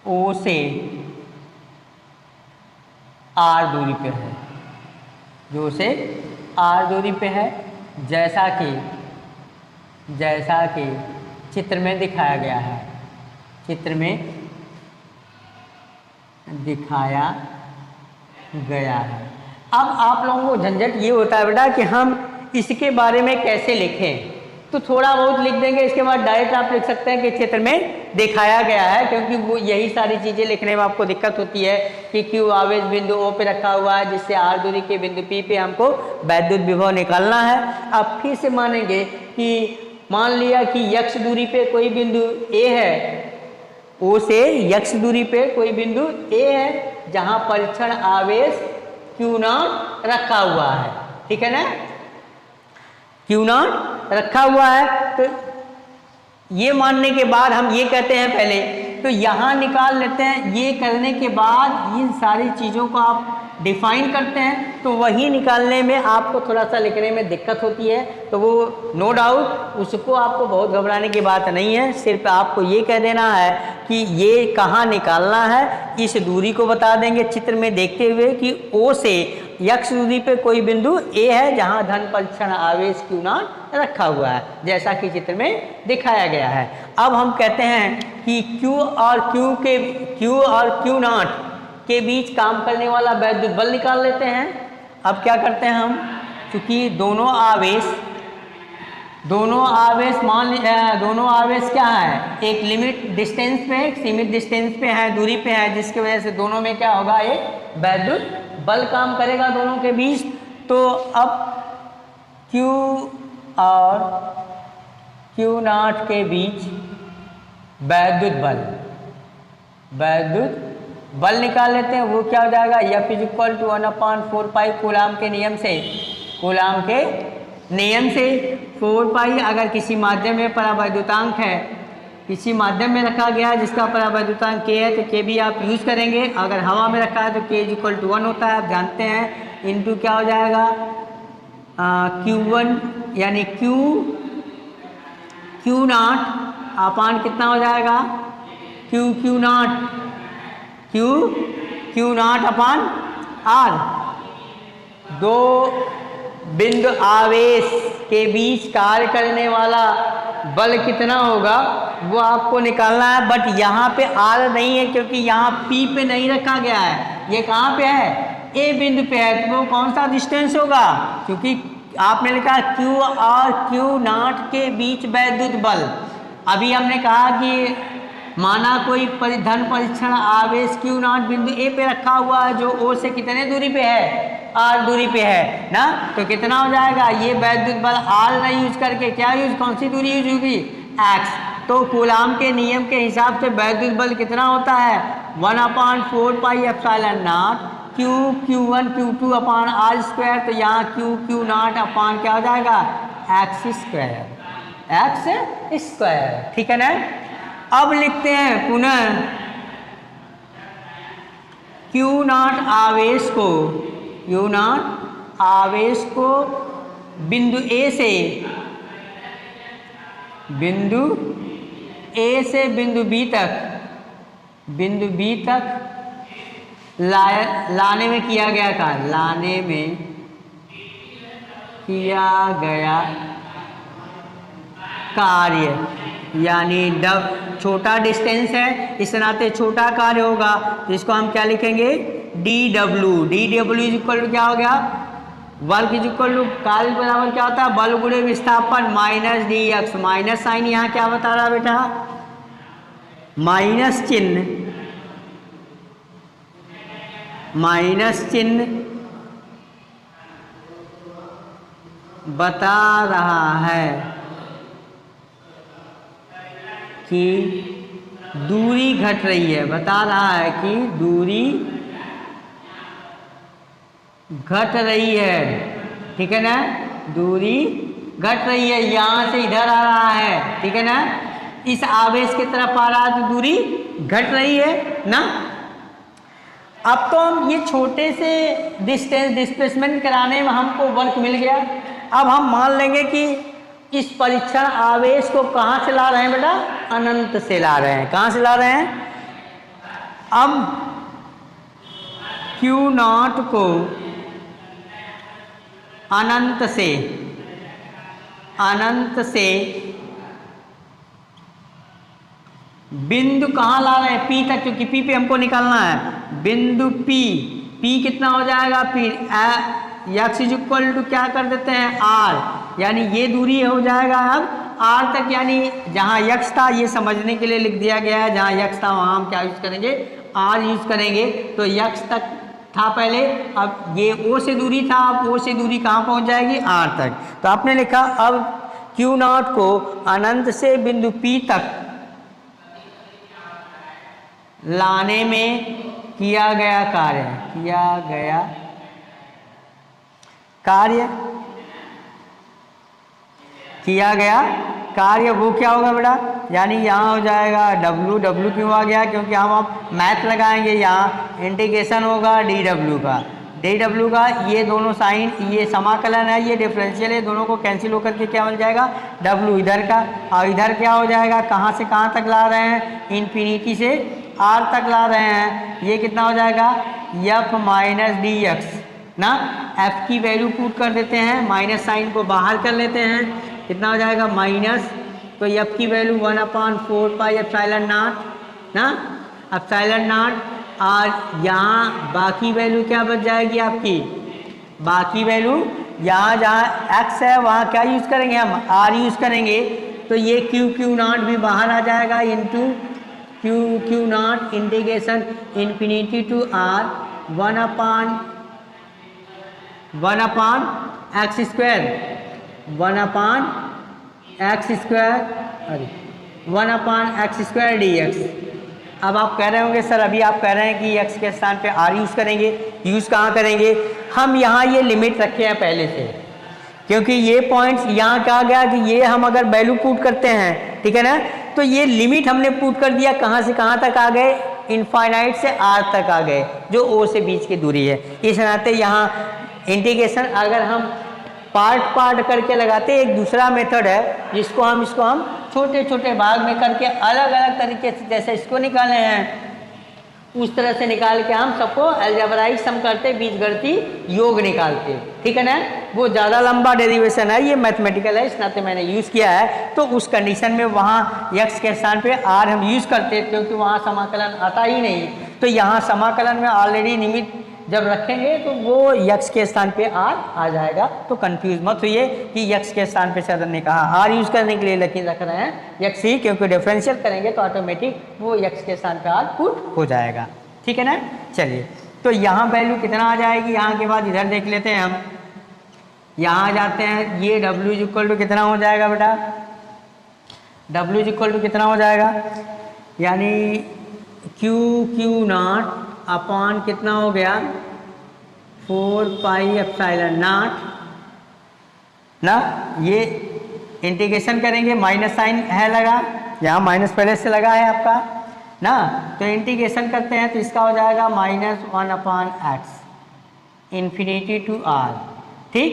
O से R दूरी पे है, दूरी पे है, जैसा कि चित्र में दिखाया गया है। अब आप लोगों को झंझट ये होता है बेटा कि हम इसके बारे में कैसे लिखें, तो थोड़ा बहुत लिख देंगे, इसके बाद डायरेक्ट आप लिख सकते हैं कि चित्र में दिखाया गया है, क्योंकि वो यही सारी चीज़ें लिखने में आपको दिक्कत होती है कि Q आवेश बिंदु O पे रखा हुआ है, जिससे R दूरी के बिंदु P पे हमको वैद्युत विभव निकालना है। अब फिर से मानेंगे कि मान लिया कि x दूरी पे कोई बिंदु A है, O से x दूरी पे कोई बिंदु A है, जहां परीक्षण आवेश Q0 रखा हुआ है, ठीक है ना। Q0 रखा हुआ है, तो ये मानने के बाद हम ये कहते हैं पहले, तो यहाँ निकाल लेते हैं। ये करने के बाद इन सारी चीज़ों को आप डिफाइन करते हैं, तो वही निकालने में आपको थोड़ा सा लिखने में दिक्कत होती है, तो वो नो डाउट उसको आपको बहुत घबराने की बात नहीं है। सिर्फ आपको ये कह देना है कि ये कहाँ निकालना है, इस दूरी को बता देंगे चित्र में देखते हुए कि O से x दूरी पे कोई बिंदु A है, जहाँ धन परीक्षण आवेश Q0 रखा हुआ है, जैसा कि चित्र में दिखाया गया है। अब हम कहते हैं कि Q और Q0 के बीच काम करने वाला वैद्युत बल निकाल लेते हैं। अब क्या करते हैं हम, क्योंकि दोनों आवेश क्या है, एक लिमिट डिस्टेंस पे, एक सीमित डिस्टेंस पे है, दूरी पे है, जिसकी वजह से दोनों में क्या होगा, एक वैद्युत बल काम करेगा दोनों के बीच। तो अब Q और Q0 के बीच वैद्युत बल निकाल लेते हैं। वो क्या हो जाएगा, F = 1/4 पाई कूलाम के नियम से 4 पाई अगर किसी माध्यम में परावैद्युतांक है, किसी माध्यम में रखा गया है जिसका परावैद्युतांक K है, तो K भी आप यूज करेंगे। अगर हवा में रखा है तो K = 1 होता है, आप जानते हैं, इनटू क्या हो जाएगा Q1 यानी Q0 अपान कितना हो जाएगा, Q0 अपान R। दो बिंदु आवेश के बीच कार्य करने वाला बल कितना होगा वो आपको निकालना है, बट यहाँ पे R नहीं है क्योंकि यहाँ P पे नहीं रखा गया है, ये कहाँ पे है, A बिंदु पे है, तो वो कौन सा डिस्टेंस होगा, क्योंकि आपने लिखा Q और Q0 के बीच वैद्युत बल। अभी हमने कहा कि माना कोई धन परीक्षण आवेश Q0 बिंदु A पे रखा हुआ है, जो O से कितने दूरी पे है, R दूरी पे है ना, तो कितना हो जाएगा, ये वैद्युत बल R नहीं यूज करके क्या यूज, कौन सी दूरी यूज होगी, X। तो कूलाम के नियम के हिसाब से वैद्युत बल कितना होता है, 1/4 pi epsilon not Q1 Q2 upon R²। तो यहाँ Q0 अपान क्या हो जाएगा, x², ठीक है ना। अब लिखते हैं पुनः Q0 आवेश को बिंदु A से बिंदु B तक लाने में किया गया कार्य, यानी छोटा डिस्टेंस है, इस नाते छोटा कार्य होगा, तो इसको हम क्या लिखेंगे, dw इक्वल क्या हो गया, वर्क इक्वल कार्य बराबर क्या होता है, बल गुणे विस्थापन माइनस dx। माइनस साइन यहाँ क्या बता रहा बेटा, माइनस चिन्ह बता रहा है कि दूरी घट रही है, बता रहा है कि दूरी घट रही है, ठीक है ना, दूरी घट रही है, यहाँ से इधर आ रहा है, ठीक है ना, इस आवेश की तरफ आ रहा है तो दूरी घट रही है ना। अब तो हम ये छोटे से डिस्टेंस डिस्प्लेसमेंट कराने में हमको वर्क मिल गया। अब हम मान लेंगे कि इस परीक्षण आवेश को कहाँ से ला रहे हैं बेटा, अनंत से ला रहे हैं। कहाँ से ला रहे हैं, अब Q0 को अनंत से बिंदु कहाँ ला रहे हैं, P तक, क्योंकि P पे हमको निकालना है। बिंदु P कितना हो जाएगा, फिर x इज इक्वल टू क्या कर देते हैं r, यानी ये दूरी हो जाएगा अब r तक, यानी जहाँ x था ये समझने के लिए लिख दिया गया है, जहाँ x था वहाँ हम क्या यूज करेंगे, r यूज करेंगे। तो x तक था पहले, अब ये O से दूरी था, अब O से दूरी कहाँ पहुँच जाएगी, r तक। तो आपने लिखा अब Q0 को अनंत से बिंदु P तक लाने में किया गया कार्य वो क्या होगा बेटा, यानी यहाँ हो जाएगा W क्यों आ गया, क्योंकि हम अब मैथ लगाएंगे, यहाँ इंटीग्रेशन होगा dW का, ये दोनों साइन, ये समाकलन है, ये डिफरेंशियल है, दोनों को कैंसिल होकर के क्या बन जाएगा, W इधर का, और इधर क्या हो जाएगा, कहाँ से कहाँ तक ला रहे हैं, इन्फिनिटी से r तक ला रहे हैं, ये कितना हो जाएगा, f माइनस dx ना। f की वैल्यू पुट कर देते हैं, माइनस साइन को बाहर कर लेते हैं, कितना हो जाएगा माइनस, तो f की वैल्यू 1/4 पाई एप्सिलॉन नॉट ना, एप्सिलॉन नॉट, और यहाँ बाकी वैल्यू क्या बच जाएगी आपकी, बाकी वैल्यू यहाँ जहाँ x है वहाँ क्या यूज़ करेंगे, हम r यूज़ करेंगे, तो ये Q0 भी बाहर आ जाएगा, into Q0 integration infinity to r 1/x², 1/x² dx। अब आप कह रहे होंगे सर अभी आप कह रहे हैं कि x के स्थान पे r यूज़ करेंगे, यूज़ कहाँ करेंगे, हम यहाँ ये लिमिट रखे हैं पहले से, क्योंकि ये पॉइंट्स यहाँ कहा गया कि ये हम अगर वैल्यू पुट करते हैं, ठीक है ना, तो ये लिमिट हमने पुट कर दिया, कहाँ से कहाँ तक आ गए, इनफाइनाइट से r तक आ गए, जो O से बीच की दूरी है। इस नाते यहाँ इंटीग्रेशन अगर हम पार्ट करके लगाते, एक दूसरा मेथड है जिसको हम छोटे छोटे भाग में करके अलग अलग तरीके से, जैसे इसको निकाले हैं उस तरह से निकाल के हम सबको अलजेब्राइक सम करते, बीजगणिती योग निकालते, ठीक है ना। वो ज़्यादा लंबा डेरिवेशन है, ये मैथमेटिकल है, इस नाते मैंने यूज़ किया है। तो उस कंडीशन में वहाँ x के स्थान पे r हम यूज़ करते, क्योंकि वहाँ समाकलन आता ही नहीं, तो यहाँ समाकलन में ऑलरेडी निमित्त जब रखेंगे तो वो x के स्थान पे r आ जाएगा। तो कंफ्यूज मत होइए कि x के स्थान पे सर ने कहा r यूज़ करने के लिए, लेकिन रख रहे हैं x ही, क्योंकि डिफरेंशियल करेंगे तो ऑटोमेटिक वो x के स्थान पे r पुट हो जाएगा, ठीक है ना। चलिए, तो यहाँ वैल्यू कितना आ जाएगी, यहाँ के बाद इधर देख लेते हैं हम, यहाँ जाते हैं, ये W इक्वल टू कितना हो जाएगा बेटा, W इक्वल टू कितना हो जाएगा, यानी Q0 अपॉन कितना हो गया 4 पाई एप्सिलॉन नॉट ना। ये इंटीग्रेशन करेंगे, माइनस साइन है लगा, यहाँ माइनस पहले से लगा है आपका ना, तो इंटीग्रेशन करते हैं तो इसका हो जाएगा -1/x इन्फिनिटी टू r, ठीक,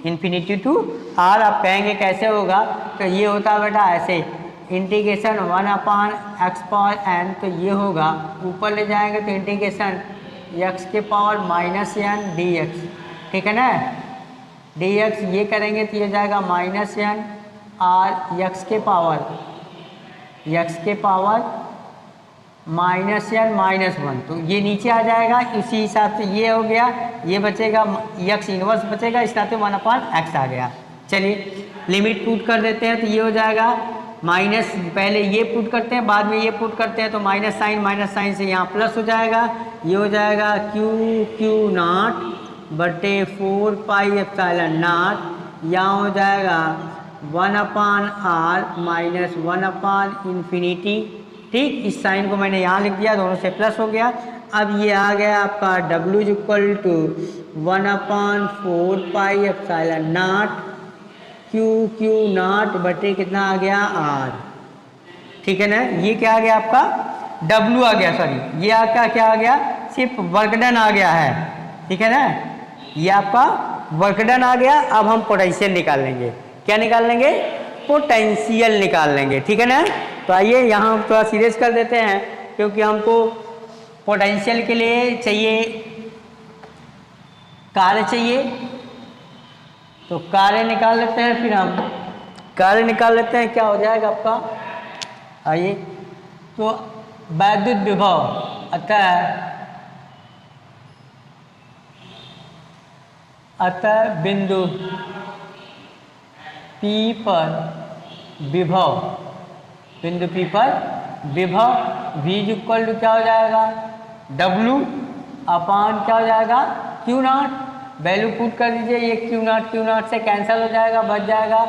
इन्फिनिटी टू r। आप कहेंगे कैसे होगा, तो ये होता है बेटा ऐसे, इंटीग्रेशन 1/x⁻n, तो ये होगा, ऊपर ले जाएंगे तो इंटीग्रेशन x के पावर -n dx, ठीक है ना, dx ये करेंगे तो ये जाएगा -n और x के पावर -n-1, तो ये नीचे आ जाएगा। इसी हिसाब से ये हो गया, ये बचेगा x इनवर्स बचेगा, इस नाते 1/x आ गया। चलिए लिमिट पुट कर देते हैं, तो ये हो जाएगा माइनस, पहले ये पुट करते हैं बाद में ये पुट करते हैं, तो माइनस साइन से यहाँ प्लस हो जाएगा, ये हो जाएगा Q0 बटे 4 पाई एप्सिलॉन नॉट, यहाँ हो जाएगा 1/r माइनस 1/∞, ठीक। इस साइन को मैंने यहाँ लिख दिया, दोनों से प्लस हो गया। अब ये आ गया आपका W equal to 1/4πε0 Q naught बटे कितना आ गया R। ठीक है ना, ये क्या आ गया आपका W आ गया, सॉरी ये आपका क्या आ गया, सिर्फ वर्क डन आ गया है। ठीक है ना, ये आपका वर्क डन आ गया। अब हम पोटेंशियल निकाल लेंगे। क्या निकाल लेंगे, पोटेंशियल निकाल लेंगे। ठीक है ना, तो आइए यहाँ हम थोड़ा सीरियस कर देते हैं, क्योंकि हमको पोटेंशियल के लिए चाहिए कार्य चाहिए, तो कार्य निकाल लेते हैं। फिर हम कार्य निकाल लेते हैं, क्या हो जाएगा आपका, आइए तो वैद्युत विभव अतः बिंदु P पर विभव, बिंदु P पर विभव V इक्वल टू क्या हो जाएगा, W अपान क्या हो जाएगा, Q नॉट। वैल्यू पुट कर दीजिए, ये Q नॉट से कैंसिल हो जाएगा, बच जाएगा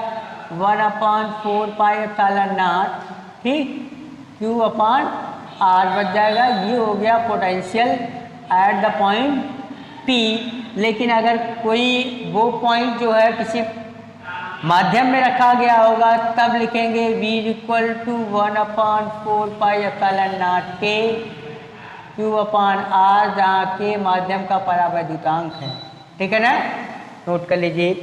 1/4πε0, ठीक, Q अपान R बच जाएगा। ये हो गया potential at the point P। लेकिन अगर कोई वो पॉइंट जो है किसी माध्यम में रखा गया होगा, तब लिखेंगे V इक्वल टू 1/4πε0 के Q अपान R, जहाँ के माध्यम का परावैद्युतांक है। ठीक है ना, नोट कर लीजिए।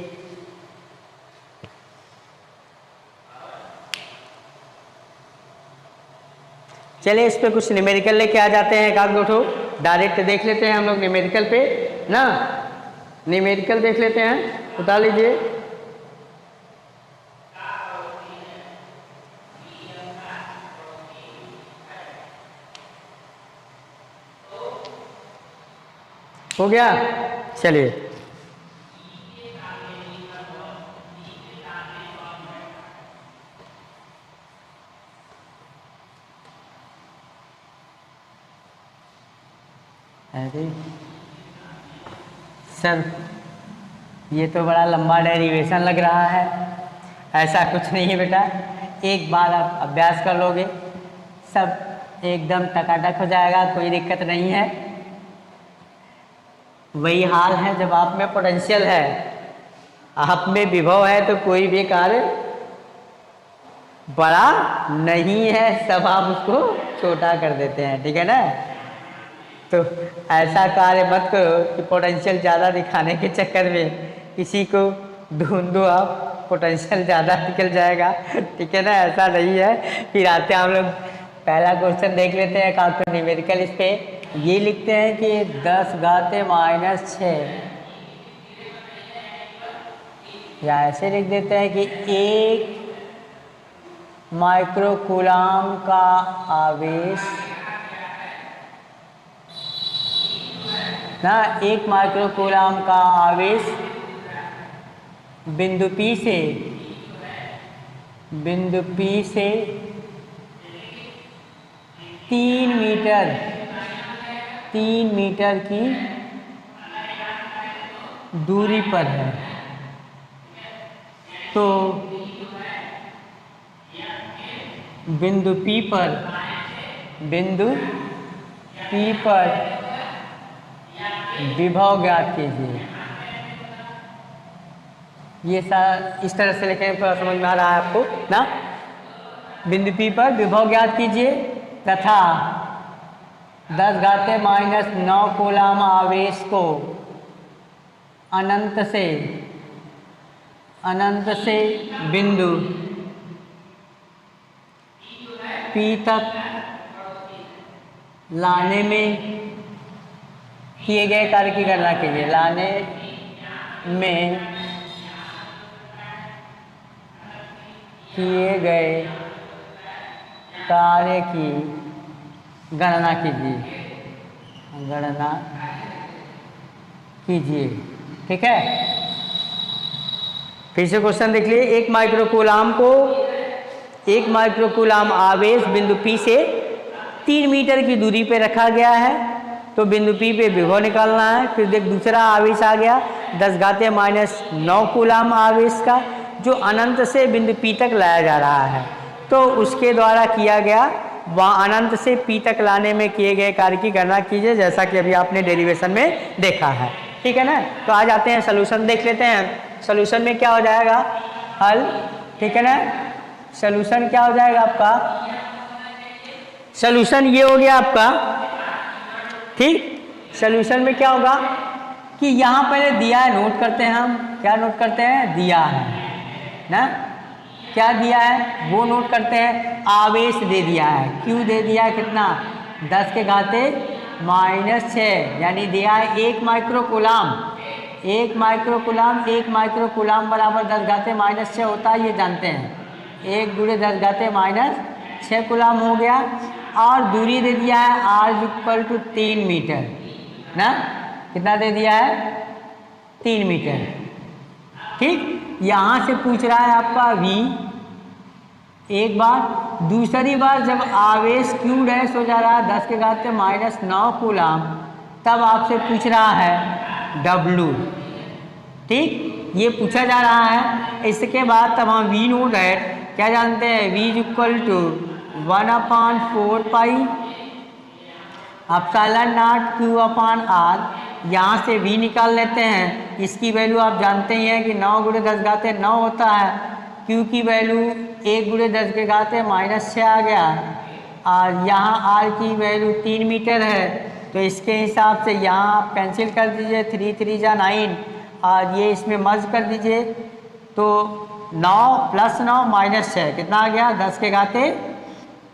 चलिए इस पे कुछ न्यूमेरिकल लेके आ जाते हैं, एक दो ठो डायरेक्ट देख लेते हैं हम लोग न्यूमेरिकल पे ना, न्यूमेरिकल देख लेते हैं, उठा लीजिए। हो गया, चलिए अरे सर ये तो बड़ा लंबा डेरिवेशन लग रहा है। ऐसा कुछ नहीं है बेटा, एक बार आप अभ्यास कर लोगे सब एकदम टकाटक हो जाएगा, कोई दिक्कत नहीं है। वही हाल है जब आप में पोटेंशियल है, आप में विभव है, तो कोई भी कार्य बड़ा नहीं है, सब आप उसको छोटा कर देते हैं। ठीक है ना, तो ऐसा कार्य मत करो कि पोटेंशियल ज़्यादा दिखाने के चक्कर में किसी को ढूंढो आप, पोटेंशियल ज़्यादा निकल जाएगा। ठीक है ना, ऐसा नहीं है। फिर आते हैं हम लोग पहला क्वेश्चन देख लेते हैं, काउंटर न्यूमेरिकल। इस पे ये लिखते हैं कि 10⁻⁻⁶, या ऐसे लिख देते हैं कि 1 माइक्रोकूलाम का आवेश ना, 1 माइक्रोकूलाम का आवेश बिंदु P से 3 मीटर की दूरी पर है। तो बिंदु P पर विभव ज्ञात कीजिए। ये इस तरह से लिखें, थोड़ा समझ में आ रहा है आपको ना। बिंदु P पर विभव ज्ञात कीजिए तथा 10⁻⁹ कूलाम आवेश को अनंत से बिंदु P तक लाने में किए गए कार्य की गणना कीजिए। लाने में किए गए कार्य की गणना कीजिए। ठीक है, फिर से क्वेश्चन देख लिए। 1 माइक्रोकूलाम आवेश बिंदु P से 3 मीटर की दूरी पे रखा गया है, तो बिंदु P पे विभव निकालना है। फिर देख दूसरा आवेश आ गया 10⁻⁹ कूलाम आवेश का, जो अनंत से बिंदु P तक लाया जा रहा है। तो उसके द्वारा किया गया, वहाँ अनंत से P तक लाने में किए गए कार्य की गणना कीजिए, जैसा कि अभी आपने डेरिवेशन में देखा है। ठीक है ना। तो आ जाते हैं सोल्यूशन देख लेते हैं। सोल्यूशन में क्या हो जाएगा, हल, ठीक है ना। सोल्यूशन क्या हो जाएगा आपका, सोल्यूशन ये हो गया आपका, ठीक। सोल्यूशन में क्या होगा कि यहाँ पहले दिया है, नोट करते हैं हम, क्या नोट करते हैं, दिया है ना, क्या दिया है वो नोट करते हैं। आवेश दे दिया है, क्यू दे दिया है कितना, 10 के घाते -6, यानी दिया है 1 माइक्रोकूलाम। 1 माइक्रोकूलाम, 1 माइक्रोकूलाम बराबर 10 घाते -6 होता है, ये जानते हैं। 1 गुणे 10 घाते -6 कूलाम हो गया। और दूरी दे दिया है r = 3 मीटर ना, कितना दे दिया है, 3 मीटर, ठीक। यहाँ से पूछ रहा है आपका v एक बार, दूसरी बार जब आवेश q डैश हो जा रहा है 10 के घाते -9 कूलाम, तब आपसे पूछ रहा है w, ठीक, ये पूछा जा रहा है। इसके बाद तब हम v नोट है क्या जानते हैं, v = 1/4 पाई ε0 q/r। यहाँ से v निकाल लेते हैं, इसकी वैल्यू आप जानते ही हैं कि 9 गुणे 10 घाते 9 होता है। q की वैल्यू 1 गुणे 10 के घाते -6 आ गया, और यहाँ r की वैल्यू 3 मीटर है। तो इसके हिसाब से यहाँ आप कैंसिल कर दीजिए, 3 3 जा 9, और ये इसमें मर्ज कर दीजिए। तो 9 + 9 -6 कितना आ गया, 10 के घाते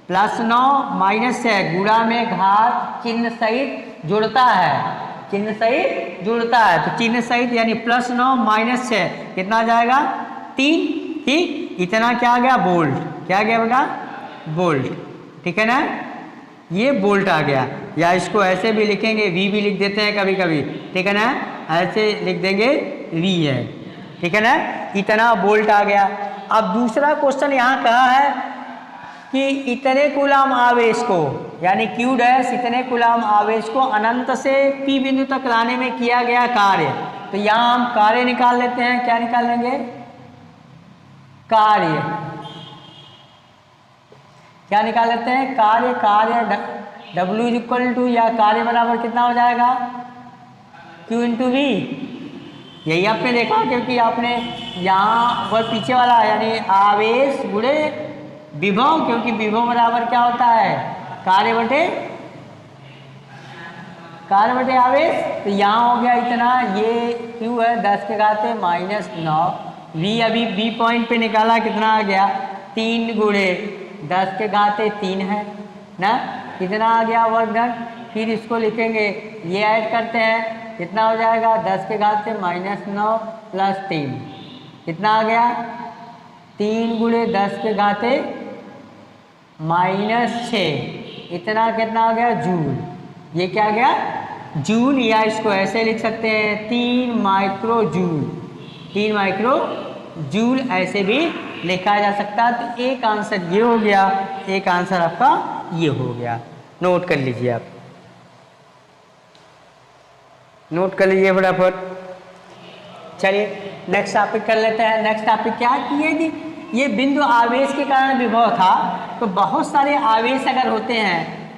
+9 -6, गुणा में घात चिन्ह सहित जुड़ता है, चिन्ह सहित जुड़ता है, तो चिन्ह सहित यानी +9 -6 कितना आ जाएगा, 3, ठीक। इतना क्या आ गया, बोल्ट, क्या आ गया बेटा, बोल्ट, ठीक है ना, ये बोल्ट आ गया। या इसको ऐसे भी लिखेंगे, v भी लिख देते हैं कभी कभी, ठीक है ना, ऐसे लिख देंगे v है, ठीक है ना, इतना बोल्ट आ गया। अब दूसरा क्वेश्चन यहाँ कहा है कि इतने कूलाम आवेश को, यानी q डैश इतने कूलाम आवेश को अनंत से p बिंदु तक लाने में किया गया कार्य। तो यहाँ हम कार्य निकाल लेते हैं, क्या निकाल लेंगे, कार्य, क्या निकाल लेते हैं, कार्य। कार्य w या कार्य बराबर कितना हो जाएगा, q × v। यही आपने देखा, क्योंकि आपने यहाँ वो पीछे वाला यानी आवेश गुणे विभव, क्योंकि विभव बराबर क्या होता है, कार्य बटे आवेश। तो यहाँ हो गया इतना, ये q है 10 के घाते -9, v अभी v पॉइंट पे निकाला, कितना आ गया, 3 गुणे 10 के घाते 3 है ना, कितना आ गया वर्क डन। फिर इसको लिखेंगे, ये ऐड करते हैं, कितना हो जाएगा, 10 के घाते -9 + 3, कितना आ गया, 3 गुणे 10 के घाते -6, इतना कितना आ गया, जूल। ये क्या आ गया, जूल, या इसको ऐसे लिख सकते हैं 3 माइक्रो जूल, 3 माइक्रो जूल ऐसे भी लिखा जा सकता है। तो एक आंसर ये हो गया, एक आंसर आपका ये हो गया, नोट कर लीजिए, आप नोट कर लीजिए फटाफट। चलिए नेक्स्ट टॉपिक कर लेते हैं। नेक्स्ट टॉपिक क्या किए कि ये बिंदु आवेश के कारण विभव था। तो बहुत सारे आवेश अगर होते हैं,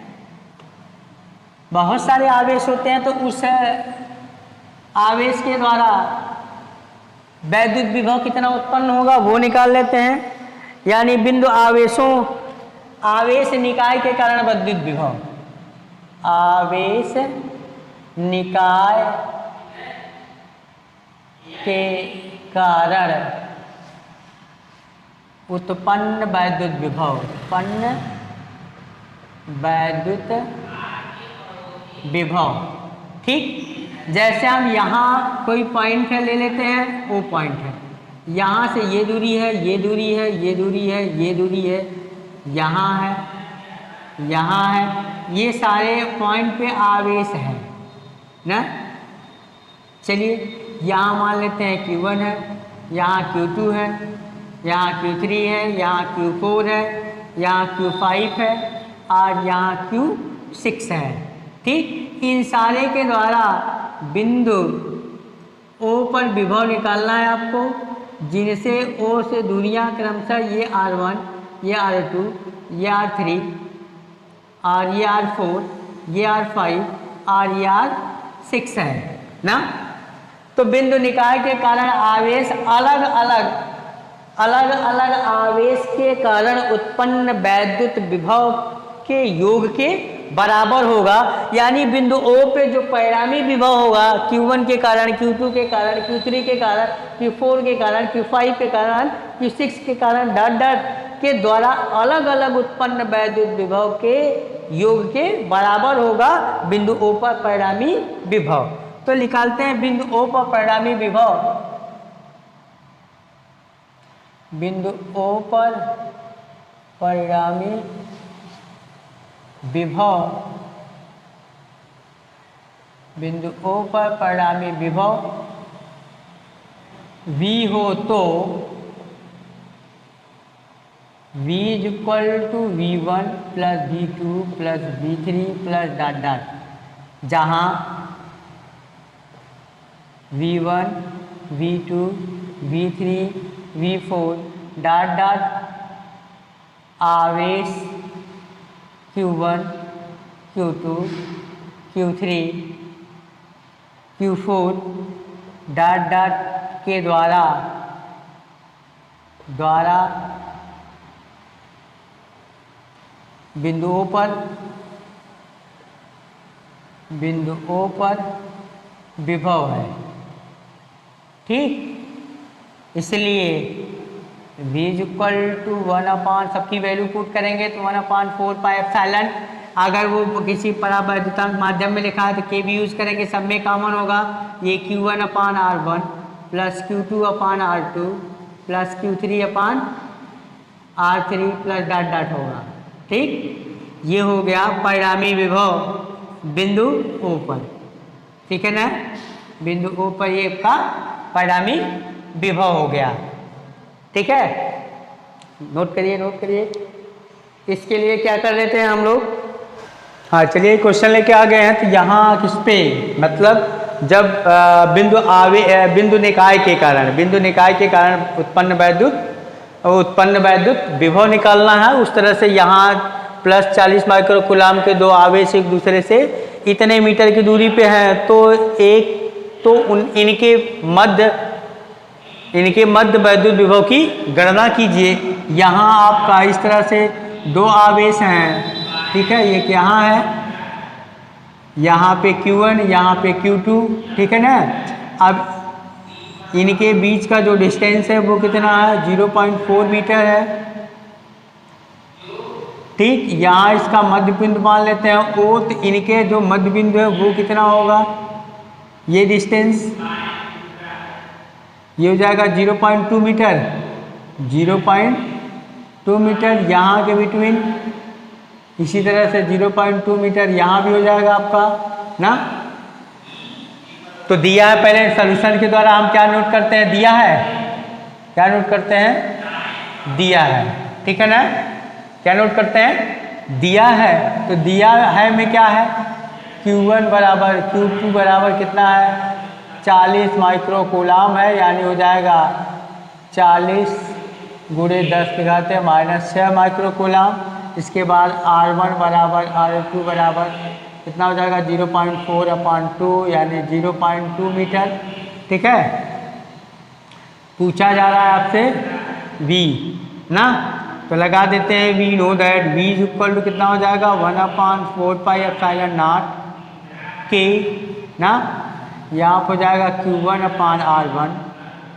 बहुत सारे आवेश होते हैं, तो उस आवेश के द्वारा वैद्युत विभव कितना उत्पन्न होगा वो निकाल लेते हैं। यानी बिंदु आवेशों, आवेश निकाय के कारण वैद्युत विभव, आवेश निकाय के कारण उत्पन्न वैद्युत विभव, उत्पन्न वैद्युत विभव, ठीक। जैसे हम यहाँ कोई पॉइंट है ले लेते हैं, वो पॉइंट है, यहाँ से ये दूरी है, ये दूरी है, ये दूरी है, ये दूरी है, यहाँ है, यहाँ है, ये सारे पॉइंट पे आवेश है ना। चलिए यहाँ मान लेते हैं Q1 है, यहाँ Q2 है, यहाँ Q3 है, यहाँ Q4 है, यहाँ Q5 है, और यहाँ Q6 है, ठीक। इन सारे के द्वारा बिंदु O पर विभव निकालना है आपको, जिनसे O से दूरियां क्रमशः ये R1, ये R2, ये R3, और ये R4, ये R5 और ये R6 है ना। तो बिंदु निकाय के कारण आवेश अलग अलग आवेश के कारण उत्पन्न वैद्युत विभव के योग के बराबर होगा। यानी बिंदु O पे जो परिणामी विभव होगा Q1 के कारण, Q2 के कारण, Q3 के कारण, Q4 के कारण, Q5 के कारण, Q6 के कारण डॉट डॉट के द्वारा अलग अलग उत्पन्न वैद्युत विभव के योग के बराबर होगा बिंदु O पर परिणामी विभव। तो निकालते हैं बिंदु O पर परिणामी विभव। बिंदु O पर परिणामी विभव, बिंदु O पर परिणामी विभव V हो तो V is equal to V1 plus V2 plus V3 plus dot dot, जहाँ V1, V2, V3, V4 dot dot आवेश Q1, Q2, Q3, Q4 dot dot के द्वारा बिंदु O पर विभव है। ठीक, इसलिए V इज इक्वल टू 1/, सबकी वैल्यू पुट करेंगे तो 1/4 पाई एप्सिलॉन। अगर वो किसी परावैद्युतांक माध्यम में लिखा है तो के भी यूज करेंगे, सब में कॉमन होगा। ये Q1/R1 plus Q2/R2 plus Q3/R3 plus dot dot होगा। ठीक, ये हो गया परिणामी विभव बिंदु O पर। ठीक है ना, बिंदु O पर ये का परिणामी विभव हो गया। ठीक है, नोट करिए। इसके लिए क्या कर लेते हैं हम लोग। हाँ चलिए क्वेश्चन लेके आ गए हैं। तो यहाँ किस पे, मतलब जब बिंदु निकाय के कारण उत्पन्न वैद्युत विभव निकालना है। उस तरह से यहाँ प्लस 40 माइक्रो कूलाम के दो आवेश एक दूसरे से इतने मीटर की दूरी पे हैं, तो इनके मध्य वैद्युत विभव की गणना कीजिए। यहाँ आपका इस तरह से दो आवेश हैं। ठीक है, एक यहाँ है, यहाँ पे Q1, यहाँ पे Q2। ठीक है ना, अब इनके बीच का जो डिस्टेंस है वो कितना है, 0.4 मीटर है। ठीक, यहाँ इसका मध्य बिंदु मान लेते हैं O, तो इनके जो मध्य बिंदु है वो कितना होगा, ये डिस्टेंस ये हो जाएगा 0.2 मीटर। 0.2 मीटर यहाँ के बिटवीन, इसी तरह से 0.2 मीटर यहाँ भी हो जाएगा आपका ना। तो दिया है, पहले सॉल्यूशन के द्वारा हम क्या नोट करते हैं, दिया है, क्या नोट करते हैं, दिया है। ठीक है ना, क्या नोट करते हैं, दिया है। तो दिया है में क्या है, Q1 बराबर Q2 बराबर कितना है, 40 माइक्रो कूलाम है। यानी हो जाएगा 40 गुणे 10⁻⁻6 माइक्रो कूलाम। इसके बाद R1 बराबर R2 बराबर कितना हो जाएगा, 0.4/2 यानी 0.2 मीटर। ठीक है, पूछा जा रहा है आपसे V ना, तो लगा देते हैं V know that V is equal to कितना हो जाएगा, 1/4 पाई एप्सिलॉन नॉट K ना। यहाँ पर हो जाएगा Q1/R1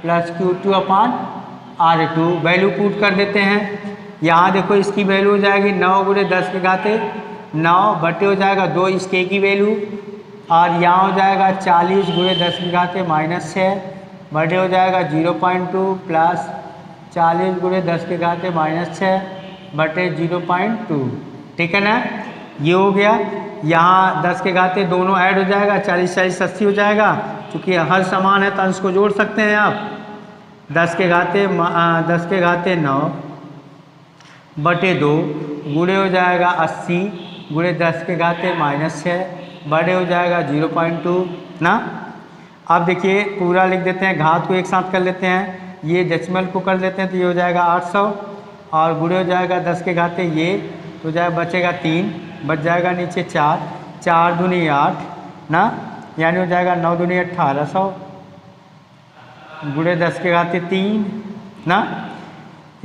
plus Q2/R2। Value put कर देते हैं। यहाँ देखो इसकी वैल्यू हो जाएगी 9 गुणे 10⁻9 बटे हो जाएगा 2 इस K की वैल्यू, और यहाँ हो जाएगा 40 गुणे 10⁻⁻6 बटे हो जाएगा 0.2 प्लस 40 गुणे 10⁻⁻6 बटे 0.2। ठीक है ना, ये हो गया। यहाँ 10 के घाते दोनों ऐड हो जाएगा, 40 40 80 हो जाएगा। क्योंकि हर समान है तो अंश को जोड़ सकते हैं आप। 10 के घाते 9 बटे 2 गुणे हो जाएगा 80 गुणे 10⁻⁻6 बड़े हो जाएगा 0.2 ना। अब देखिए पूरा लिख देते हैं, घात को एक साथ कर लेते हैं, ये डेसिमल को कर लेते हैं तो ये हो जाएगा 800 और गुणे हो जाएगा 10 के घाते ये तो जाए बचेगा 3, बच जाएगा नीचे 4, 4 दूनी 8 ना, यानी हो जाएगा 9 दूनी 1800 गुणे 10 के घाते 3 ना,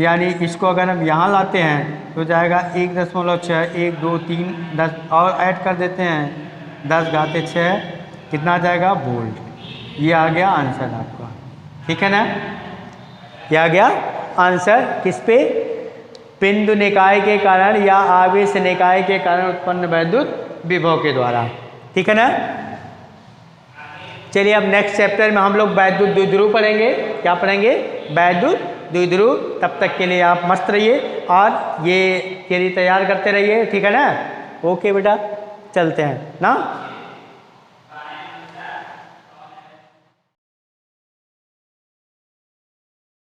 यानी इसको अगर हम यहाँ लाते हैं तो जाएगा 1.6, 1 2 3 10 और ऐड कर देते हैं 10 घाते 6, कितना आ जाएगा वोल्ट। ये आ गया आंसर आपका, ठीक है ना। ये आ गया आंसर किस पे, बिंदु निकाय के कारण या आवेश निकाय के कारण उत्पन्न वैद्युत विभव के द्वारा, ठीक है ना। चलिए अब नेक्स्ट चैप्टर में हम लोग वैद्युत द्विध्रुव पढ़ेंगे। क्या पढ़ेंगे, वैद्युत द्विध्रुव। तब तक के लिए आप मस्त रहिए और ये थियरी तैयार करते रहिए, ठीक है ना। ओके बेटा, चलते हैं ना।